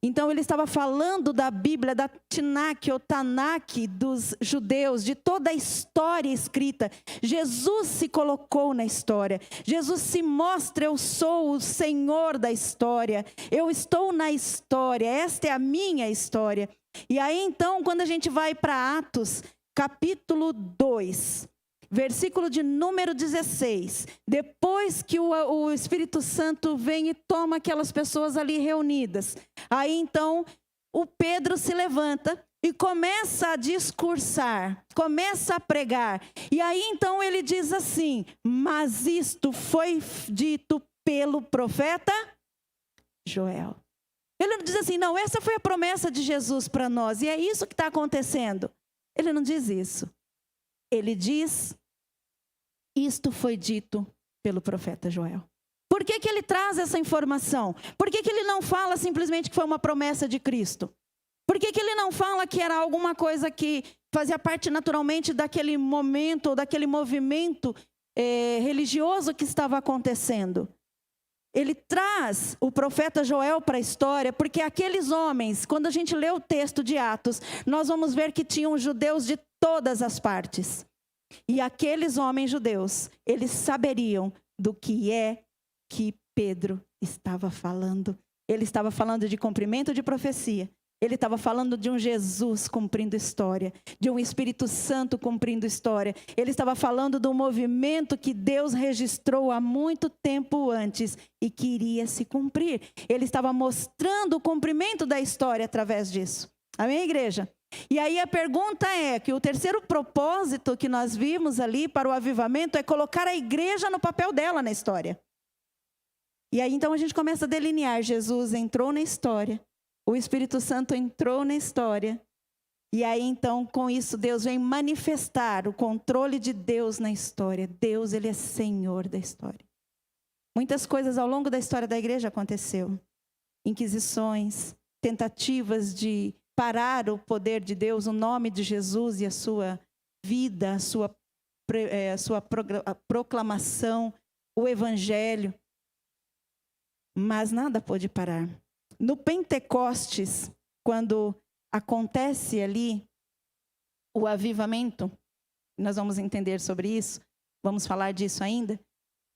Então, ele estava falando da Bíblia, da Tanakh ou Tanakh dos judeus, de toda a história escrita. Jesus se colocou na história. Jesus se mostra, eu sou o Senhor da história. Eu estou na história, esta é a minha história. E aí, então, quando a gente vai para Atos, capítulo 2, versículo de número 16, depois que o Espírito Santo vem e toma aquelas pessoas ali reunidas, aí então o Pedro se levanta e começa a discursar, começa a pregar, e aí então ele diz assim, mas isto foi dito pelo profeta Joel. Ele não diz assim, não, essa foi a promessa de Jesus para nós, e é isso que está acontecendo. Ele não diz isso. Ele diz, isto foi dito pelo profeta Joel. Por que ele traz essa informação? Por que ele não fala simplesmente que foi uma promessa de Cristo? Por que ele não fala que era alguma coisa que fazia parte naturalmente daquele momento, ou daquele movimento religioso que estava acontecendo? Ele traz o profeta Joel para a história, porque aqueles homens, quando a gente lê o texto de Atos, nós vamos ver que tinham judeus de todas as partes. E aqueles homens judeus, eles saberiam do que é que Pedro estava falando. Ele estava falando de cumprimento de profecia. Ele estava falando de um Jesus cumprindo história, de um Espírito Santo cumprindo história. Ele estava falando do movimento que Deus registrou há muito tempo antes e que iria se cumprir. Ele estava mostrando o cumprimento da história através disso. Amém, igreja? E aí a pergunta é que o terceiro propósito que nós vimos ali para o avivamento é colocar a igreja no papel dela na história. E aí então a gente começa a delinear, Jesus entrou na história, o Espírito Santo entrou na história, e aí então com isso Deus vem manifestar o controle de Deus na história. Deus, ele é Senhor da história. Muitas coisas ao longo da história da igreja aconteceu. Inquisições, tentativas de parar o poder de Deus, o nome de Jesus e a sua vida, a sua proclamação, o evangelho. Mas nada pôde parar. No Pentecostes, quando acontece ali o avivamento, nós vamos entender sobre isso, vamos falar disso ainda.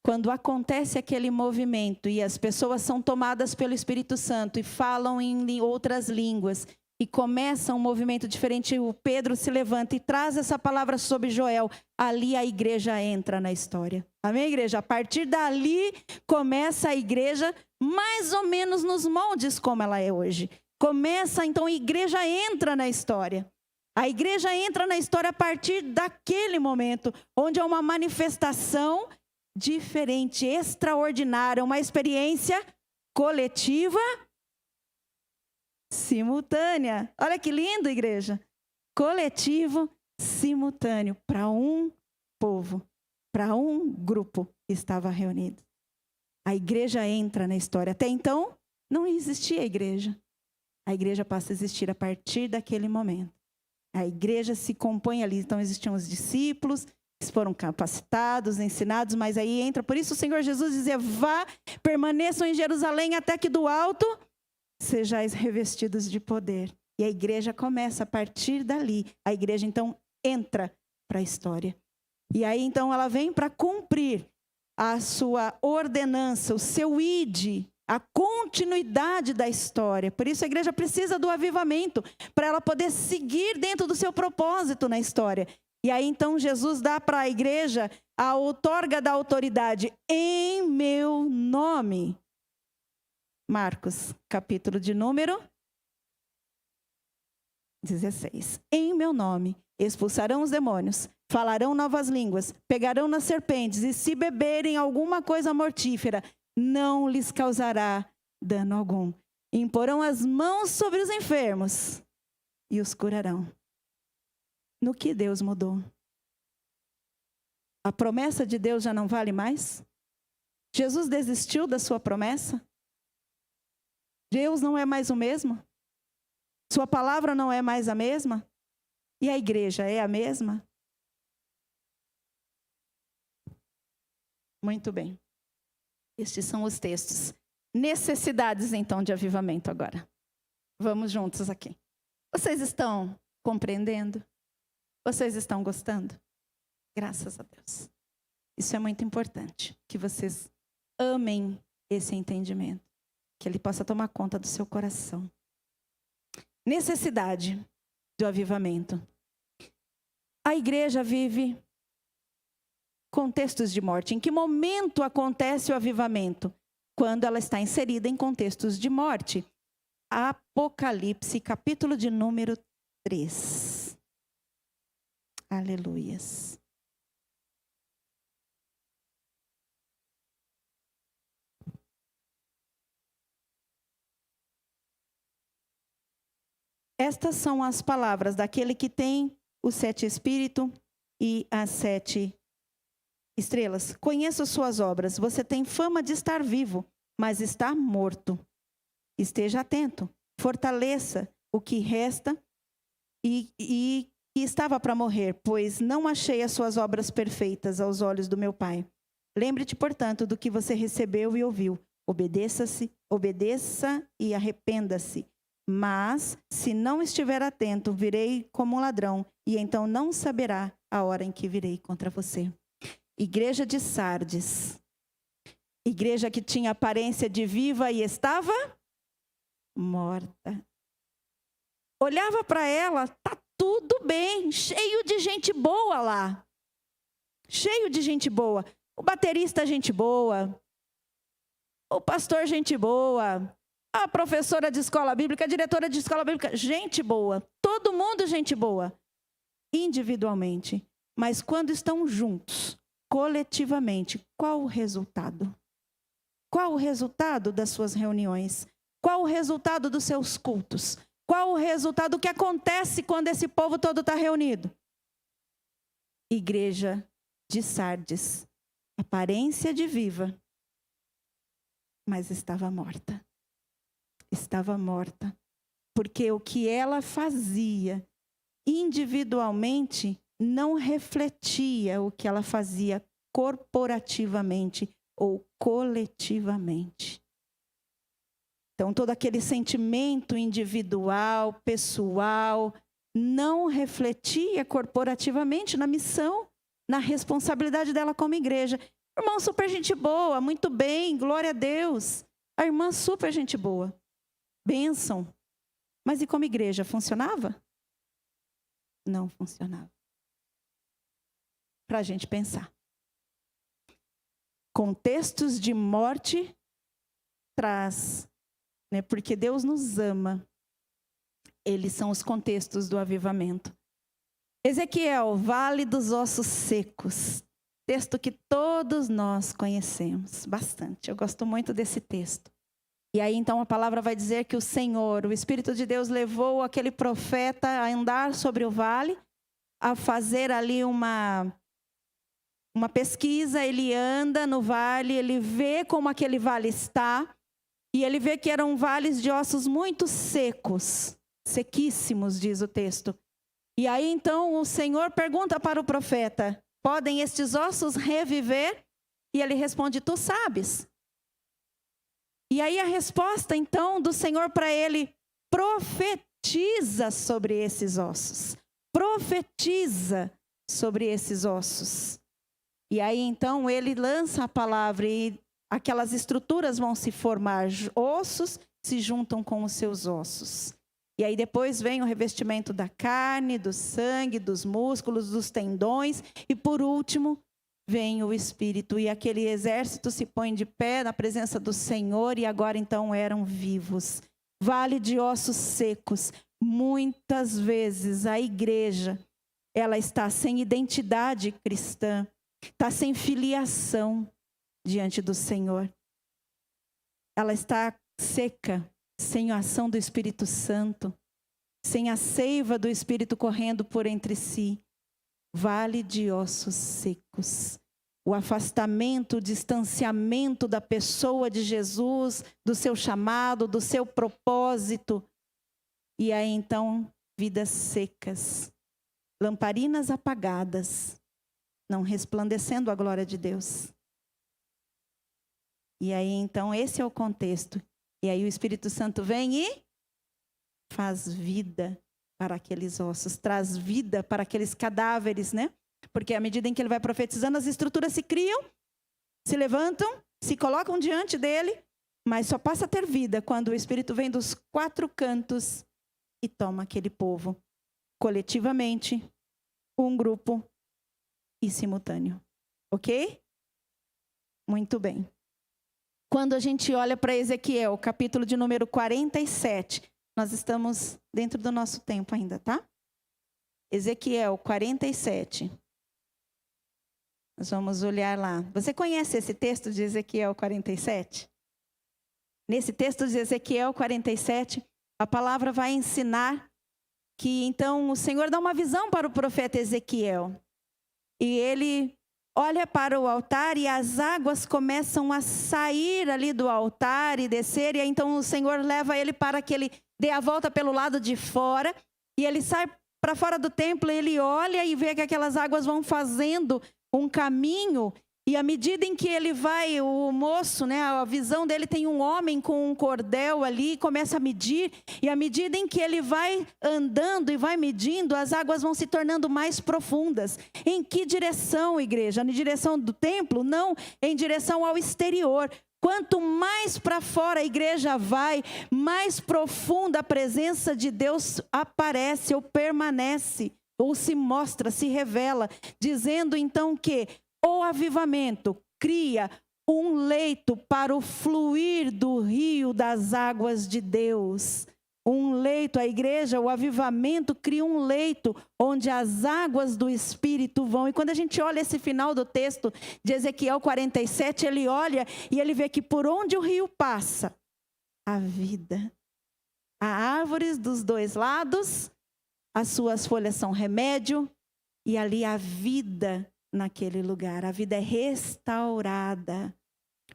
Quando acontece aquele movimento e as pessoas são tomadas pelo Espírito Santo e falam em outras línguas, e começa um movimento diferente, o Pedro se levanta e traz essa palavra sobre Joel, ali a igreja entra na história. Amém, igreja? A partir dali começa a igreja mais ou menos nos moldes como ela é hoje. Começa, então, a igreja entra na história. A igreja entra na história a partir daquele momento, onde é uma manifestação diferente, extraordinária, uma experiência coletiva simultânea. Olha que lindo, igreja. Coletivo simultâneo para um povo, para um grupo que estava reunido. A igreja entra na história. Até então, não existia a igreja. A igreja passa a existir a partir daquele momento. A igreja se compõe ali. Então, existiam os discípulos, eles foram capacitados, ensinados, mas aí entra. Por isso, o Senhor Jesus dizia, vá, permaneçam em Jerusalém até que do alto sejais revestidos de poder. E a igreja começa a partir dali. A igreja, então, entra para a história. E aí, então, ela vem para cumprir a sua ordenança, o seu ide, a continuidade da história. Por isso, a igreja precisa do avivamento, para ela poder seguir dentro do seu propósito na história. E aí, então, Jesus dá para a igreja a outorga da autoridade em meu nome. Marcos, capítulo de número 16. Em meu nome expulsarão os demônios, falarão novas línguas, pegarão nas serpentes, e se beberem alguma coisa mortífera, não lhes causará dano algum. Imporão as mãos sobre os enfermos e os curarão. No que Deus mudou? A promessa de Deus já não vale mais? Jesus desistiu da sua promessa? Deus não é mais o mesmo? Sua palavra não é mais a mesma? E a igreja é a mesma? Muito bem. Estes são os textos. Necessidades, então, de avivamento agora. Vamos juntos aqui. Vocês estão compreendendo? Vocês estão gostando? Graças a Deus. Isso é muito importante, que vocês amem esse entendimento, que ele possa tomar conta do seu coração. Necessidade do avivamento. A igreja vive contextos de morte. Em que momento acontece o avivamento? Quando ela está inserida em contextos de morte. Apocalipse, capítulo de número 3. Aleluias. Estas são as palavras daquele que tem os 7 espíritos e as 7 estrelas. Conheço suas obras. Você tem fama de estar vivo, mas está morto. Esteja atento. Fortaleça o que resta e estava para morrer, pois não achei as suas obras perfeitas aos olhos do meu Pai. Lembre-te, portanto, do que você recebeu e ouviu. Obedeça e arrependa-se. Mas, se não estiver atento, virei como um ladrão, e então não saberá a hora em que virei contra você. Igreja de Sardes. Igreja que tinha aparência de viva e estava morta. Olhava para ela, tá tudo bem, cheio de gente boa lá. Cheio de gente boa. O baterista, gente boa. O pastor, gente boa. A professora de escola bíblica, a diretora de escola bíblica, gente boa. Todo mundo gente boa. Individualmente. Mas quando estão juntos, coletivamente, qual o resultado? Qual o resultado das suas reuniões? Qual o resultado dos seus cultos? Qual o resultado? O que acontece quando esse povo todo está reunido? Igreja de Sardes. Aparência de viva, mas estava morta. Estava morta, porque o que ela fazia individualmente não refletia o que ela fazia corporativamente ou coletivamente. Então, todo aquele sentimento individual, pessoal, não refletia corporativamente na missão, na responsabilidade dela como igreja. Irmão, super gente boa, muito bem, glória a Deus. A irmã super gente boa. Bênção. Mas e como igreja, funcionava? Não funcionava. Para a gente pensar. Contextos de morte traz, né? Porque Deus nos ama. Eles são os contextos do avivamento. Ezequiel, Vale dos Ossos Secos. Texto que todos nós conhecemos bastante. Eu gosto muito desse texto. E aí, então, a palavra vai dizer que o Senhor, o Espírito de Deus, levou aquele profeta a andar sobre o vale, a fazer ali uma pesquisa. Ele anda no vale, ele vê como aquele vale está, e ele vê que eram vales de ossos muito secos, sequíssimos, diz o texto. E aí, então, o Senhor pergunta para o profeta, podem estes ossos reviver? E ele responde, tu sabes. E aí a resposta, então, do Senhor para ele, profetiza sobre esses ossos. Profetiza sobre esses ossos. E aí, então, ele lança a palavra e aquelas estruturas vão se formar. Ossos se juntam com os seus ossos. E aí depois vem o revestimento da carne, do sangue, dos músculos, dos tendões. E por último, vem o Espírito, e aquele exército se põe de pé na presença do Senhor, e agora então eram vivos. Vale de ossos secos. Muitas vezes a igreja, ela está sem identidade cristã, está sem filiação diante do Senhor. Ela está seca, sem a ação do Espírito Santo, sem a seiva do Espírito correndo por entre si, vale de ossos secos. O afastamento, o distanciamento da pessoa de Jesus, do seu chamado, do seu propósito. E aí então, vidas secas, lamparinas apagadas, não resplandecendo a glória de Deus. E aí então, esse é o contexto. E aí o Espírito Santo vem e faz vida para aqueles ossos, traz vida para aqueles cadáveres, né? Porque à medida em que ele vai profetizando, as estruturas se criam, se levantam, se colocam diante dele, mas só passa a ter vida quando o Espírito vem dos 4 cantos e toma aquele povo, coletivamente, um grupo e simultâneo. Ok? Muito bem. Quando a gente olha para Ezequiel, capítulo de número 47, nós estamos dentro do nosso tempo ainda, tá? Ezequiel 47. Nós vamos olhar lá. Você conhece esse texto de Ezequiel 47? Nesse texto de Ezequiel 47, a palavra vai ensinar que então o Senhor dá uma visão para o profeta Ezequiel. E ele olha para o altar e as águas começam a sair ali do altar e descer. E aí, então o Senhor leva ele para que ele dê a volta pelo lado de fora. E ele sai para fora do templo, ele olha e vê que aquelas águas vão fazendo um caminho. E à medida em que ele vai, o moço, né, a visão dele tem um homem com um cordel ali, começa a medir. E à medida em que ele vai andando e vai medindo, as águas vão se tornando mais profundas. Em que direção, igreja? Em direção do templo? Não, em direção ao exterior. Quanto mais para fora a igreja vai, mais profunda a presença de Deus aparece ou permanece, ou se mostra, se revela, dizendo então que o avivamento cria um leito para o fluir do rio das águas de Deus. Um leito, a igreja, o avivamento cria um leito onde as águas do Espírito vão. E quando a gente olha esse final do texto de Ezequiel 47, ele olha e ele vê que por onde o rio passa, a vida. Há árvores dos 2 lados, as suas folhas são remédio, e ali a vida naquele lugar. A vida é restaurada,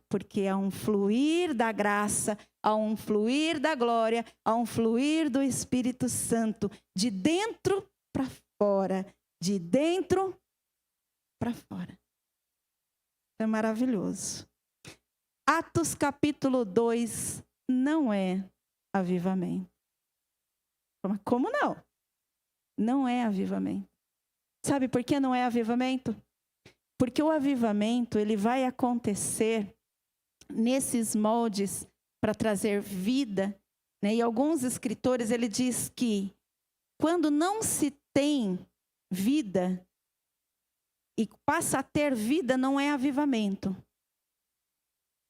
porque há um fluir da graça, há um fluir da glória, há um fluir do Espírito Santo, de dentro para fora, de dentro para fora. É maravilhoso. Atos capítulo 2 não é avivamento. Como não? Não é avivamento. Sabe por que não é avivamento? Porque o avivamento, ele vai acontecer nesses moldes para trazer vida, né? E alguns escritores, ele diz que quando não se tem vida e passa a ter vida, não é avivamento.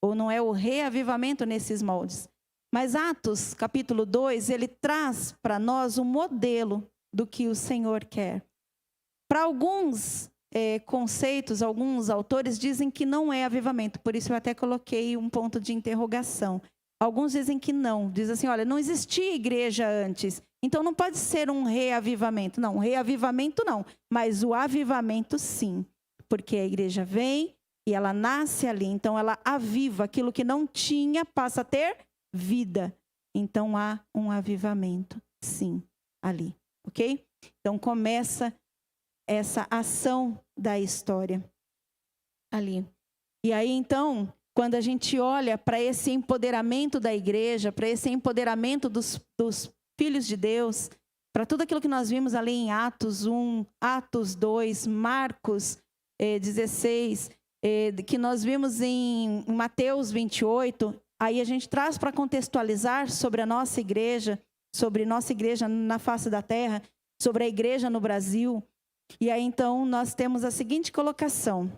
Ou não é o reavivamento nesses moldes. Mas Atos, capítulo 2, ele traz para nós um modelo do que o Senhor quer. Para alguns conceitos, alguns autores dizem que não é avivamento. Por isso eu até coloquei um ponto de interrogação. Alguns dizem que não. Dizem assim, olha, não existia igreja antes. Então não pode ser um reavivamento. Não, reavivamento não. Mas o avivamento sim. Porque a igreja vem e ela nasce ali. Então ela aviva. Aquilo que não tinha passa a ter vida. Então há um avivamento sim ali. Ok? Então começa essa ação da história ali. E aí então, quando a gente olha para esse empoderamento da igreja, para esse empoderamento dos filhos de Deus, para tudo aquilo que nós vimos ali em Atos 1, Atos 2, Marcos 16, que nós vimos em Mateus 28, aí a gente traz para contextualizar sobre a nossa igreja, sobre nossa igreja na face da terra, sobre a igreja no Brasil. E aí então nós temos a seguinte colocação: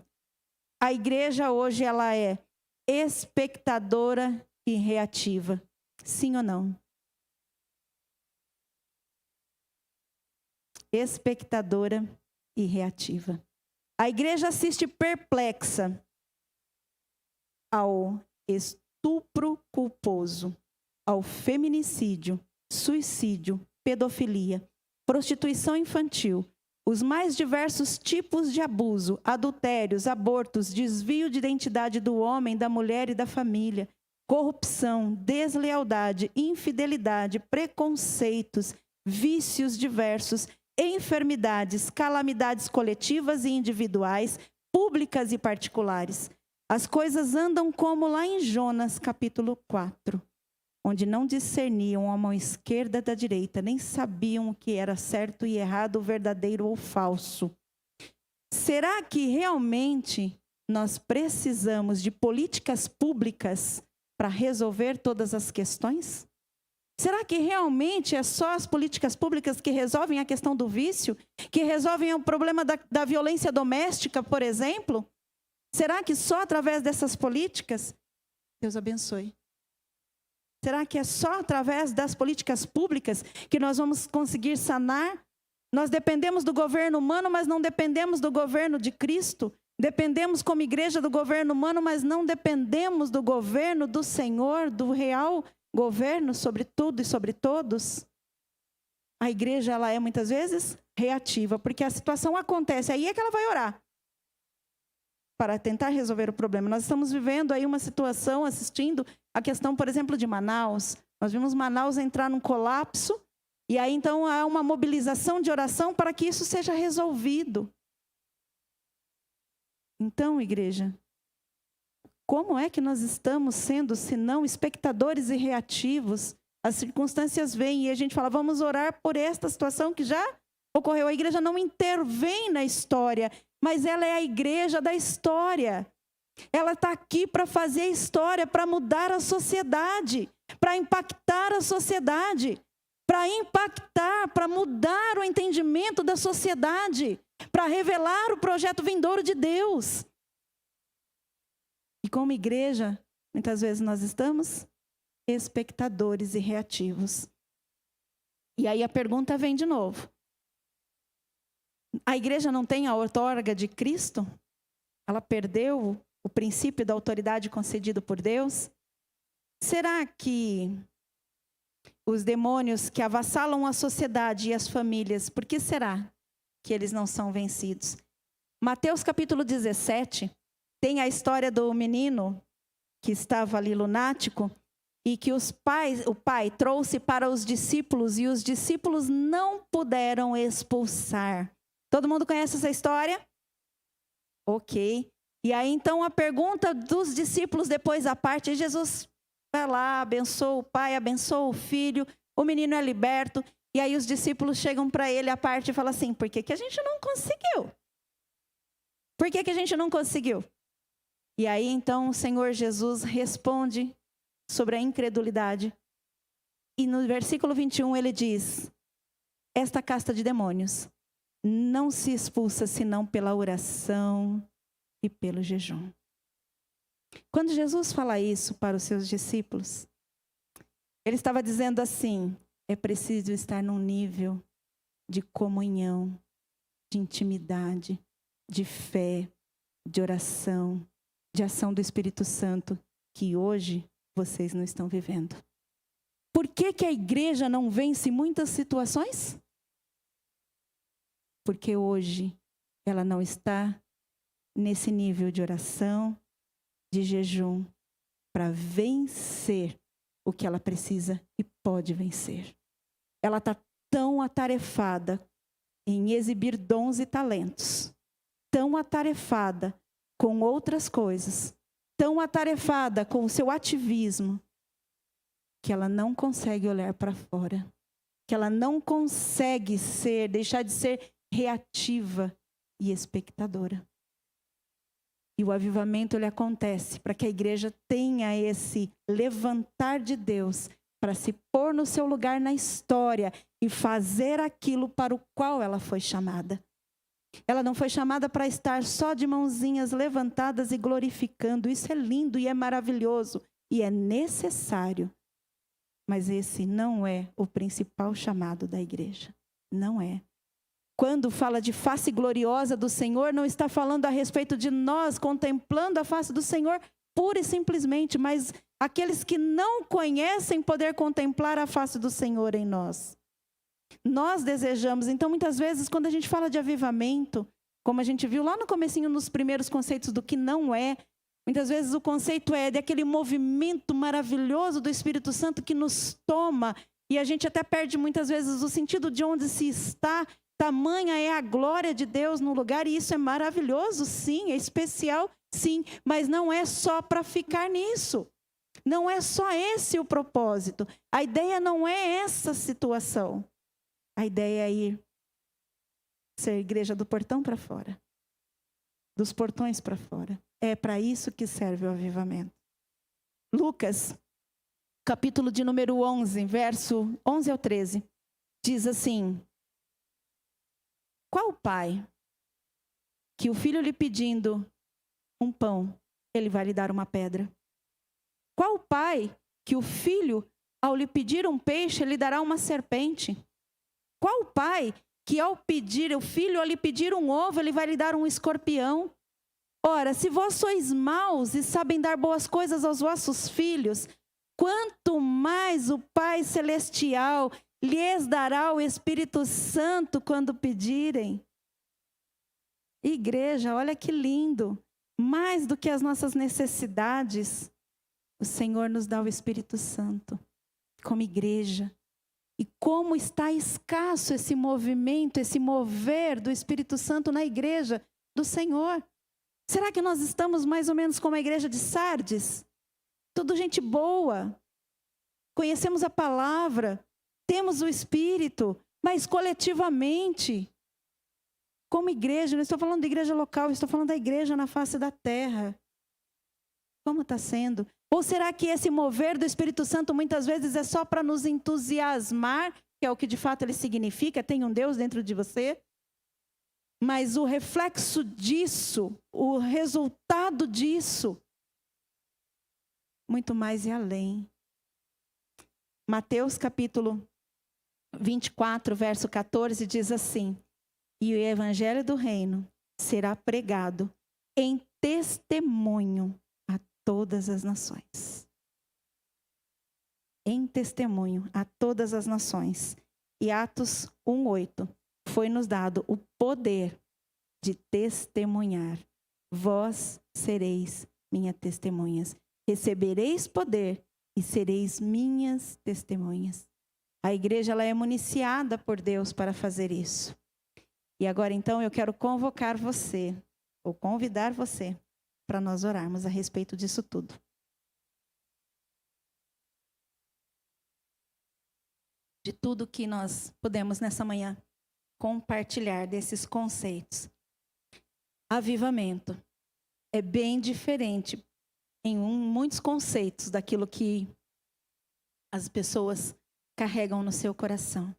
a igreja hoje ela é espectadora e reativa, sim ou não? Espectadora e reativa. A igreja assiste perplexa ao estupro culposo, ao feminicídio, suicídio, pedofilia, prostituição infantil, os mais diversos tipos de abuso, adultérios, abortos, desvio de identidade do homem, da mulher e da família, corrupção, deslealdade, infidelidade, preconceitos, vícios diversos, enfermidades, calamidades coletivas e individuais, públicas e particulares. As coisas andam como lá em Jonas, capítulo 4, onde não discerniam a mão esquerda da direita, nem sabiam o que era certo e errado, o verdadeiro ou falso. Será que realmente nós precisamos de políticas públicas para resolver todas as questões? Será que realmente é só as políticas públicas que resolvem a questão do vício? Que resolvem o problema da violência doméstica, por exemplo? Será que só através dessas políticas? Deus abençoe. Será que é só através das políticas públicas que nós vamos conseguir sanar? Nós dependemos do governo humano, mas não dependemos do governo de Cristo. Dependemos como igreja do governo humano, mas não dependemos do governo do Senhor, do real governo sobre tudo e sobre todos. A igreja, ela é muitas vezes reativa, porque a situação acontece, aí é que ela vai orar para tentar resolver o problema. Nós estamos vivendo aí uma situação, assistindo a questão, por exemplo, de Manaus. Nós vimos Manaus entrar num colapso, e aí então há uma mobilização de oração para que isso seja resolvido. Então, igreja, como é que nós estamos sendo, se não espectadores e reativos? As circunstâncias vêm e a gente fala, vamos orar por esta situação que já ocorreu. A igreja não intervém na história, mas ela é a igreja da história. Ela está aqui para fazer a história, para mudar a sociedade, para impactar a sociedade, para mudar o entendimento da sociedade, para revelar o projeto vindouro de Deus. E como igreja, muitas vezes nós estamos espectadores e reativos. E aí a pergunta vem de novo. A igreja não tem a outorga de Cristo? Ela perdeu o princípio da autoridade concedido por Deus? Será que os demônios que avassalam a sociedade e as famílias, por que será que eles não são vencidos? Mateus capítulo 17, tem a história do menino que estava ali lunático e que o pai trouxe para os discípulos e os discípulos não puderam expulsar. Todo mundo conhece essa história? Ok. E aí então a pergunta dos discípulos depois da parte, Jesus vai lá, abençoa o pai, abençoa o filho, o menino é liberto. E aí os discípulos chegam para ele à parte e falam assim, por que que a gente não conseguiu? Por que que a gente não conseguiu? E aí então o Senhor Jesus responde sobre a incredulidade. E no versículo 21 ele diz, esta casta de demônios não se expulsa senão pela oração e pelo jejum. Quando Jesus fala isso para os seus discípulos, ele estava dizendo assim, é preciso estar num nível de comunhão, de intimidade, de fé, de oração, de ação do Espírito Santo, que hoje vocês não estão vivendo. Por que que a igreja não vence muitas situações? Porque hoje ela não está nesse nível de oração, de jejum, para vencer o que ela precisa e pode vencer. Ela está tão atarefada em exibir dons e talentos, tão atarefada com outras coisas, tão atarefada com o seu ativismo, que ela não consegue olhar para fora, que ela não consegue deixar de ser reativa e espectadora. E o avivamento ele acontece para que a igreja tenha esse levantar de Deus para se pôr no seu lugar na história e fazer aquilo para o qual ela foi chamada. Ela não foi chamada para estar só de mãozinhas levantadas e glorificando. Isso é lindo e é maravilhoso e é necessário. Mas esse não é o principal chamado da igreja. Não é. Quando fala de face gloriosa do Senhor, não está falando a respeito de nós contemplando a face do Senhor pura e simplesmente, mas aqueles que não conhecem poder contemplar a face do Senhor em nós. Nós desejamos, então muitas vezes quando a gente fala de avivamento, como a gente viu lá no comecinho nos primeiros conceitos do que não é, muitas vezes o conceito é daquele movimento maravilhoso do Espírito Santo que nos toma e a gente até perde muitas vezes o sentido de onde se está. Tamanha é a glória de Deus no lugar e isso é maravilhoso, sim, é especial, sim, mas não é só para ficar nisso. Não é só esse o propósito. A ideia não é essa situação. A ideia é ir ser igreja do portão para fora, dos portões para fora. É para isso que serve o avivamento. Lucas, capítulo de número 11, verso 11 ao 13, diz assim: qual pai que o filho lhe pedindo um pão, ele vai lhe dar uma pedra? Qual pai que o filho, ao lhe pedir um peixe, lhe dará uma serpente? Qual pai que ao pedir o filho, ao lhe pedir um ovo, ele vai lhe dar um escorpião? Ora, se vós sois maus e sabem dar boas coisas aos vossos filhos, quanto mais o Pai Celestial lhes dará o Espírito Santo quando pedirem. Igreja, olha que lindo. Mais do que as nossas necessidades, o Senhor nos dá o Espírito Santo como igreja. E como está escasso esse movimento, esse mover do Espírito Santo na igreja do Senhor. Será que nós estamos mais ou menos como a igreja de Sardes? Tudo gente boa. Conhecemos a palavra, temos o Espírito, mas coletivamente, como igreja, não estou falando de igreja local, estou falando da igreja na face da terra. Como está sendo? Ou será que esse mover do Espírito Santo muitas vezes é só para nos entusiasmar, que é o que de fato ele significa, tem um Deus dentro de você? Mas o reflexo disso, o resultado disso, muito mais e além. Mateus capítulo 24, verso 14 diz assim: e o evangelho do reino será pregado em testemunho a todas as nações. Em testemunho a todas as nações. E Atos 1:8, foi-nos dado o poder de testemunhar. Vós sereis minhas testemunhas. Recebereis poder e sereis minhas testemunhas. A igreja ela é municiada por Deus para fazer isso. E agora então eu quero convocar você, ou convidar você, para nós orarmos a respeito disso tudo. De tudo que nós podemos nessa manhã compartilhar desses conceitos. Avivamento é bem diferente em muitos conceitos daquilo que as pessoas carregam no seu coração.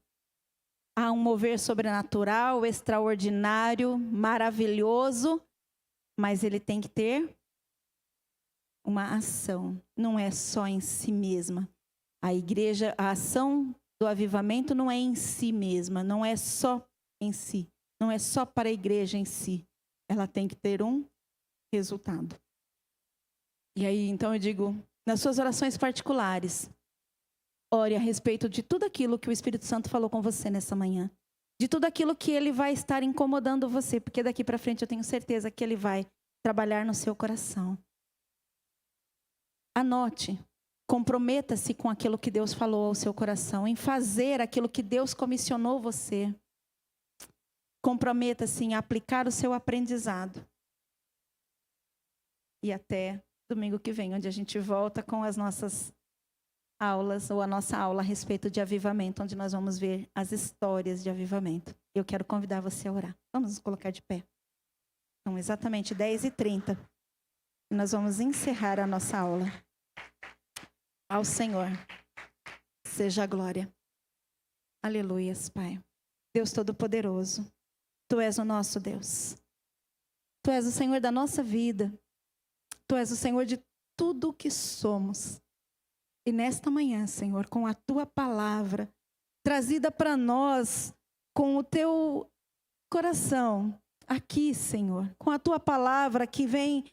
Há um mover sobrenatural, extraordinário, maravilhoso, mas ele tem que ter uma ação. Não é só em si mesma. A igreja, a ação do avivamento não é em si mesma, não é só em si, não é só para a igreja em si. Ela tem que ter um resultado. E aí, então eu digo, nas suas orações particulares, ore a respeito de tudo aquilo que o Espírito Santo falou com você nessa manhã. De tudo aquilo que ele vai estar incomodando você, porque daqui para frente eu tenho certeza que ele vai trabalhar no seu coração. Anote, comprometa-se com aquilo que Deus falou ao seu coração, em fazer aquilo que Deus comissionou você. Comprometa-se em aplicar o seu aprendizado. E até domingo que vem, onde a gente volta com as nossas aulas, ou a nossa aula a respeito de avivamento, onde nós vamos ver as histórias de avivamento. Eu quero convidar você a orar. Vamos nos colocar de pé. São exatamente 10h30. E nós vamos encerrar a nossa aula. Ao Senhor seja a glória. Aleluias, Pai. Deus Todo-Poderoso, Tu és o nosso Deus. Tu és o Senhor da nossa vida. Tu és o Senhor de tudo o que somos. E nesta manhã, Senhor, com a Tua palavra, trazida para nós, com o Teu coração, aqui, Senhor, com a Tua palavra que vem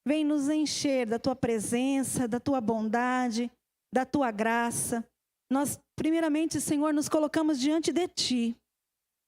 Vem nos encher da tua presença, da tua bondade, da tua graça. Nós, primeiramente, Senhor, nos colocamos diante de ti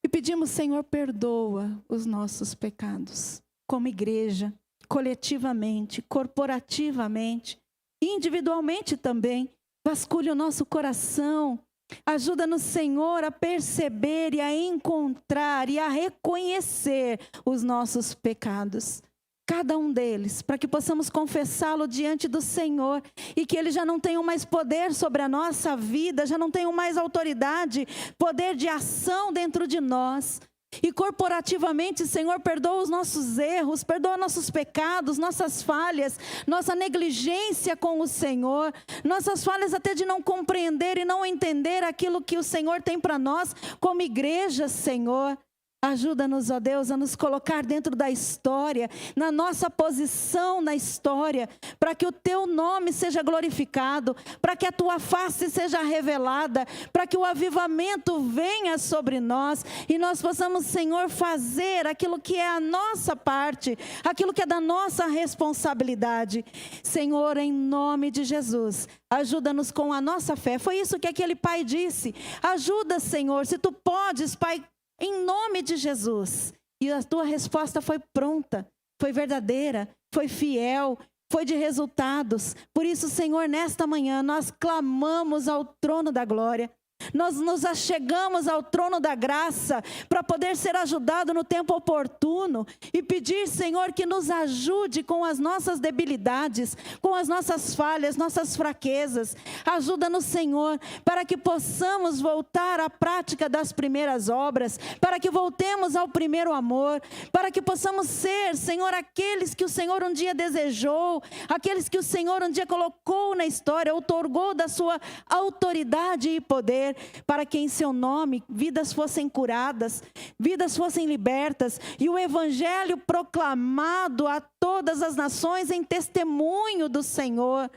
e pedimos, Senhor, perdoa os nossos pecados, como igreja, coletivamente, corporativamente, individualmente também. Vasculhe o nosso coração. Ajuda-nos, Senhor, a perceber e a encontrar e a reconhecer os nossos pecados. Cada um deles, para que possamos confessá-lo diante do Senhor e que eles já não tenham mais poder sobre a nossa vida, já não tenham mais autoridade, poder de ação dentro de nós. E corporativamente, Senhor, perdoa os nossos erros, perdoa nossos pecados, nossas falhas, nossa negligência com o Senhor, nossas falhas até de não compreender e não entender aquilo que o Senhor tem para nós como igreja, Senhor. Ajuda-nos, ó Deus, a nos colocar dentro da história, na nossa posição na história, para que o teu nome seja glorificado, para que a tua face seja revelada, para que o avivamento venha sobre nós e nós possamos, Senhor, fazer aquilo que é a nossa parte, aquilo que é da nossa responsabilidade. Senhor, em nome de Jesus, ajuda-nos com a nossa fé. Foi isso que aquele pai disse. Ajuda, Senhor, se tu podes, Pai, em nome de Jesus. E a tua resposta foi pronta, foi verdadeira, foi fiel, foi de resultados. Por isso, Senhor, nesta manhã nós clamamos ao trono da glória. Nós nos achegamos ao trono da graça para poder ser ajudado no tempo oportuno e pedir, Senhor, que nos ajude com as nossas debilidades, com as nossas falhas, nossas fraquezas. Ajuda-nos, Senhor, para que possamos voltar à prática das primeiras obras, para que voltemos ao primeiro amor, para que possamos ser, Senhor, aqueles que o Senhor um dia desejou, aqueles que o Senhor um dia colocou na história, outorgou da sua autoridade e poder, para que em seu nome vidas fossem curadas, vidas fossem libertas e o evangelho proclamado a todas as nações em testemunho do Senhor.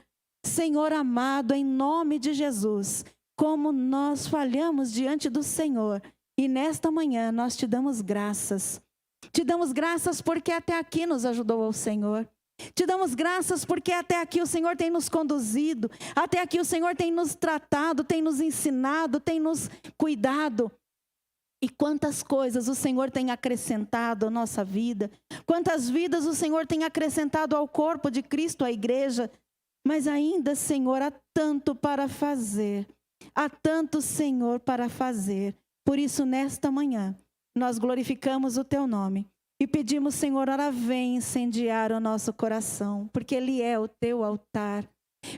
Senhor amado, em nome de Jesus, como nós falhamos diante do Senhor, e nesta manhã nós te damos graças. Te damos graças porque até aqui nos ajudou o Senhor. Te damos graças porque até aqui o Senhor tem nos conduzido, até aqui o Senhor tem nos tratado, tem nos ensinado, tem nos cuidado. E quantas coisas o Senhor tem acrescentado à nossa vida, quantas vidas o Senhor tem acrescentado ao corpo de Cristo, à igreja. Mas ainda, Senhor, há tanto para fazer, há tanto, Senhor, para fazer. Por isso, nesta manhã, nós glorificamos o teu nome. E pedimos, Senhor, ora vem incendiar o nosso coração, porque ele é o teu altar.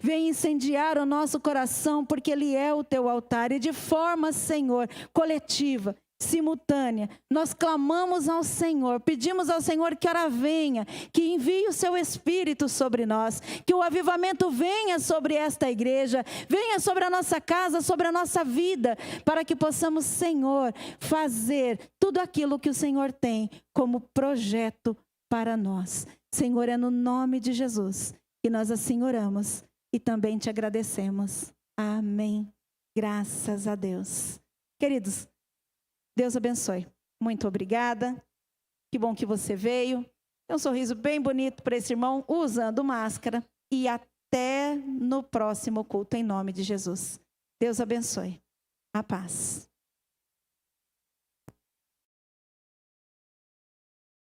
Vem incendiar o nosso coração, porque ele é o teu altar. E de forma, Senhor, coletiva, simultânea, nós clamamos ao Senhor, pedimos ao Senhor que ora venha, que envie o seu Espírito sobre nós, que o avivamento venha sobre esta igreja, venha sobre a nossa casa, sobre a nossa vida, para que possamos, Senhor, fazer tudo aquilo que o Senhor tem como projeto para nós. Senhor, é no nome de Jesus que nós assim oramos e também te agradecemos. Amém. Graças a Deus. Queridos, Deus abençoe. Muito obrigada. Que bom que você veio. Tem um sorriso bem bonito para esse irmão, usando máscara. E até no próximo culto, em nome de Jesus. Deus abençoe. A paz.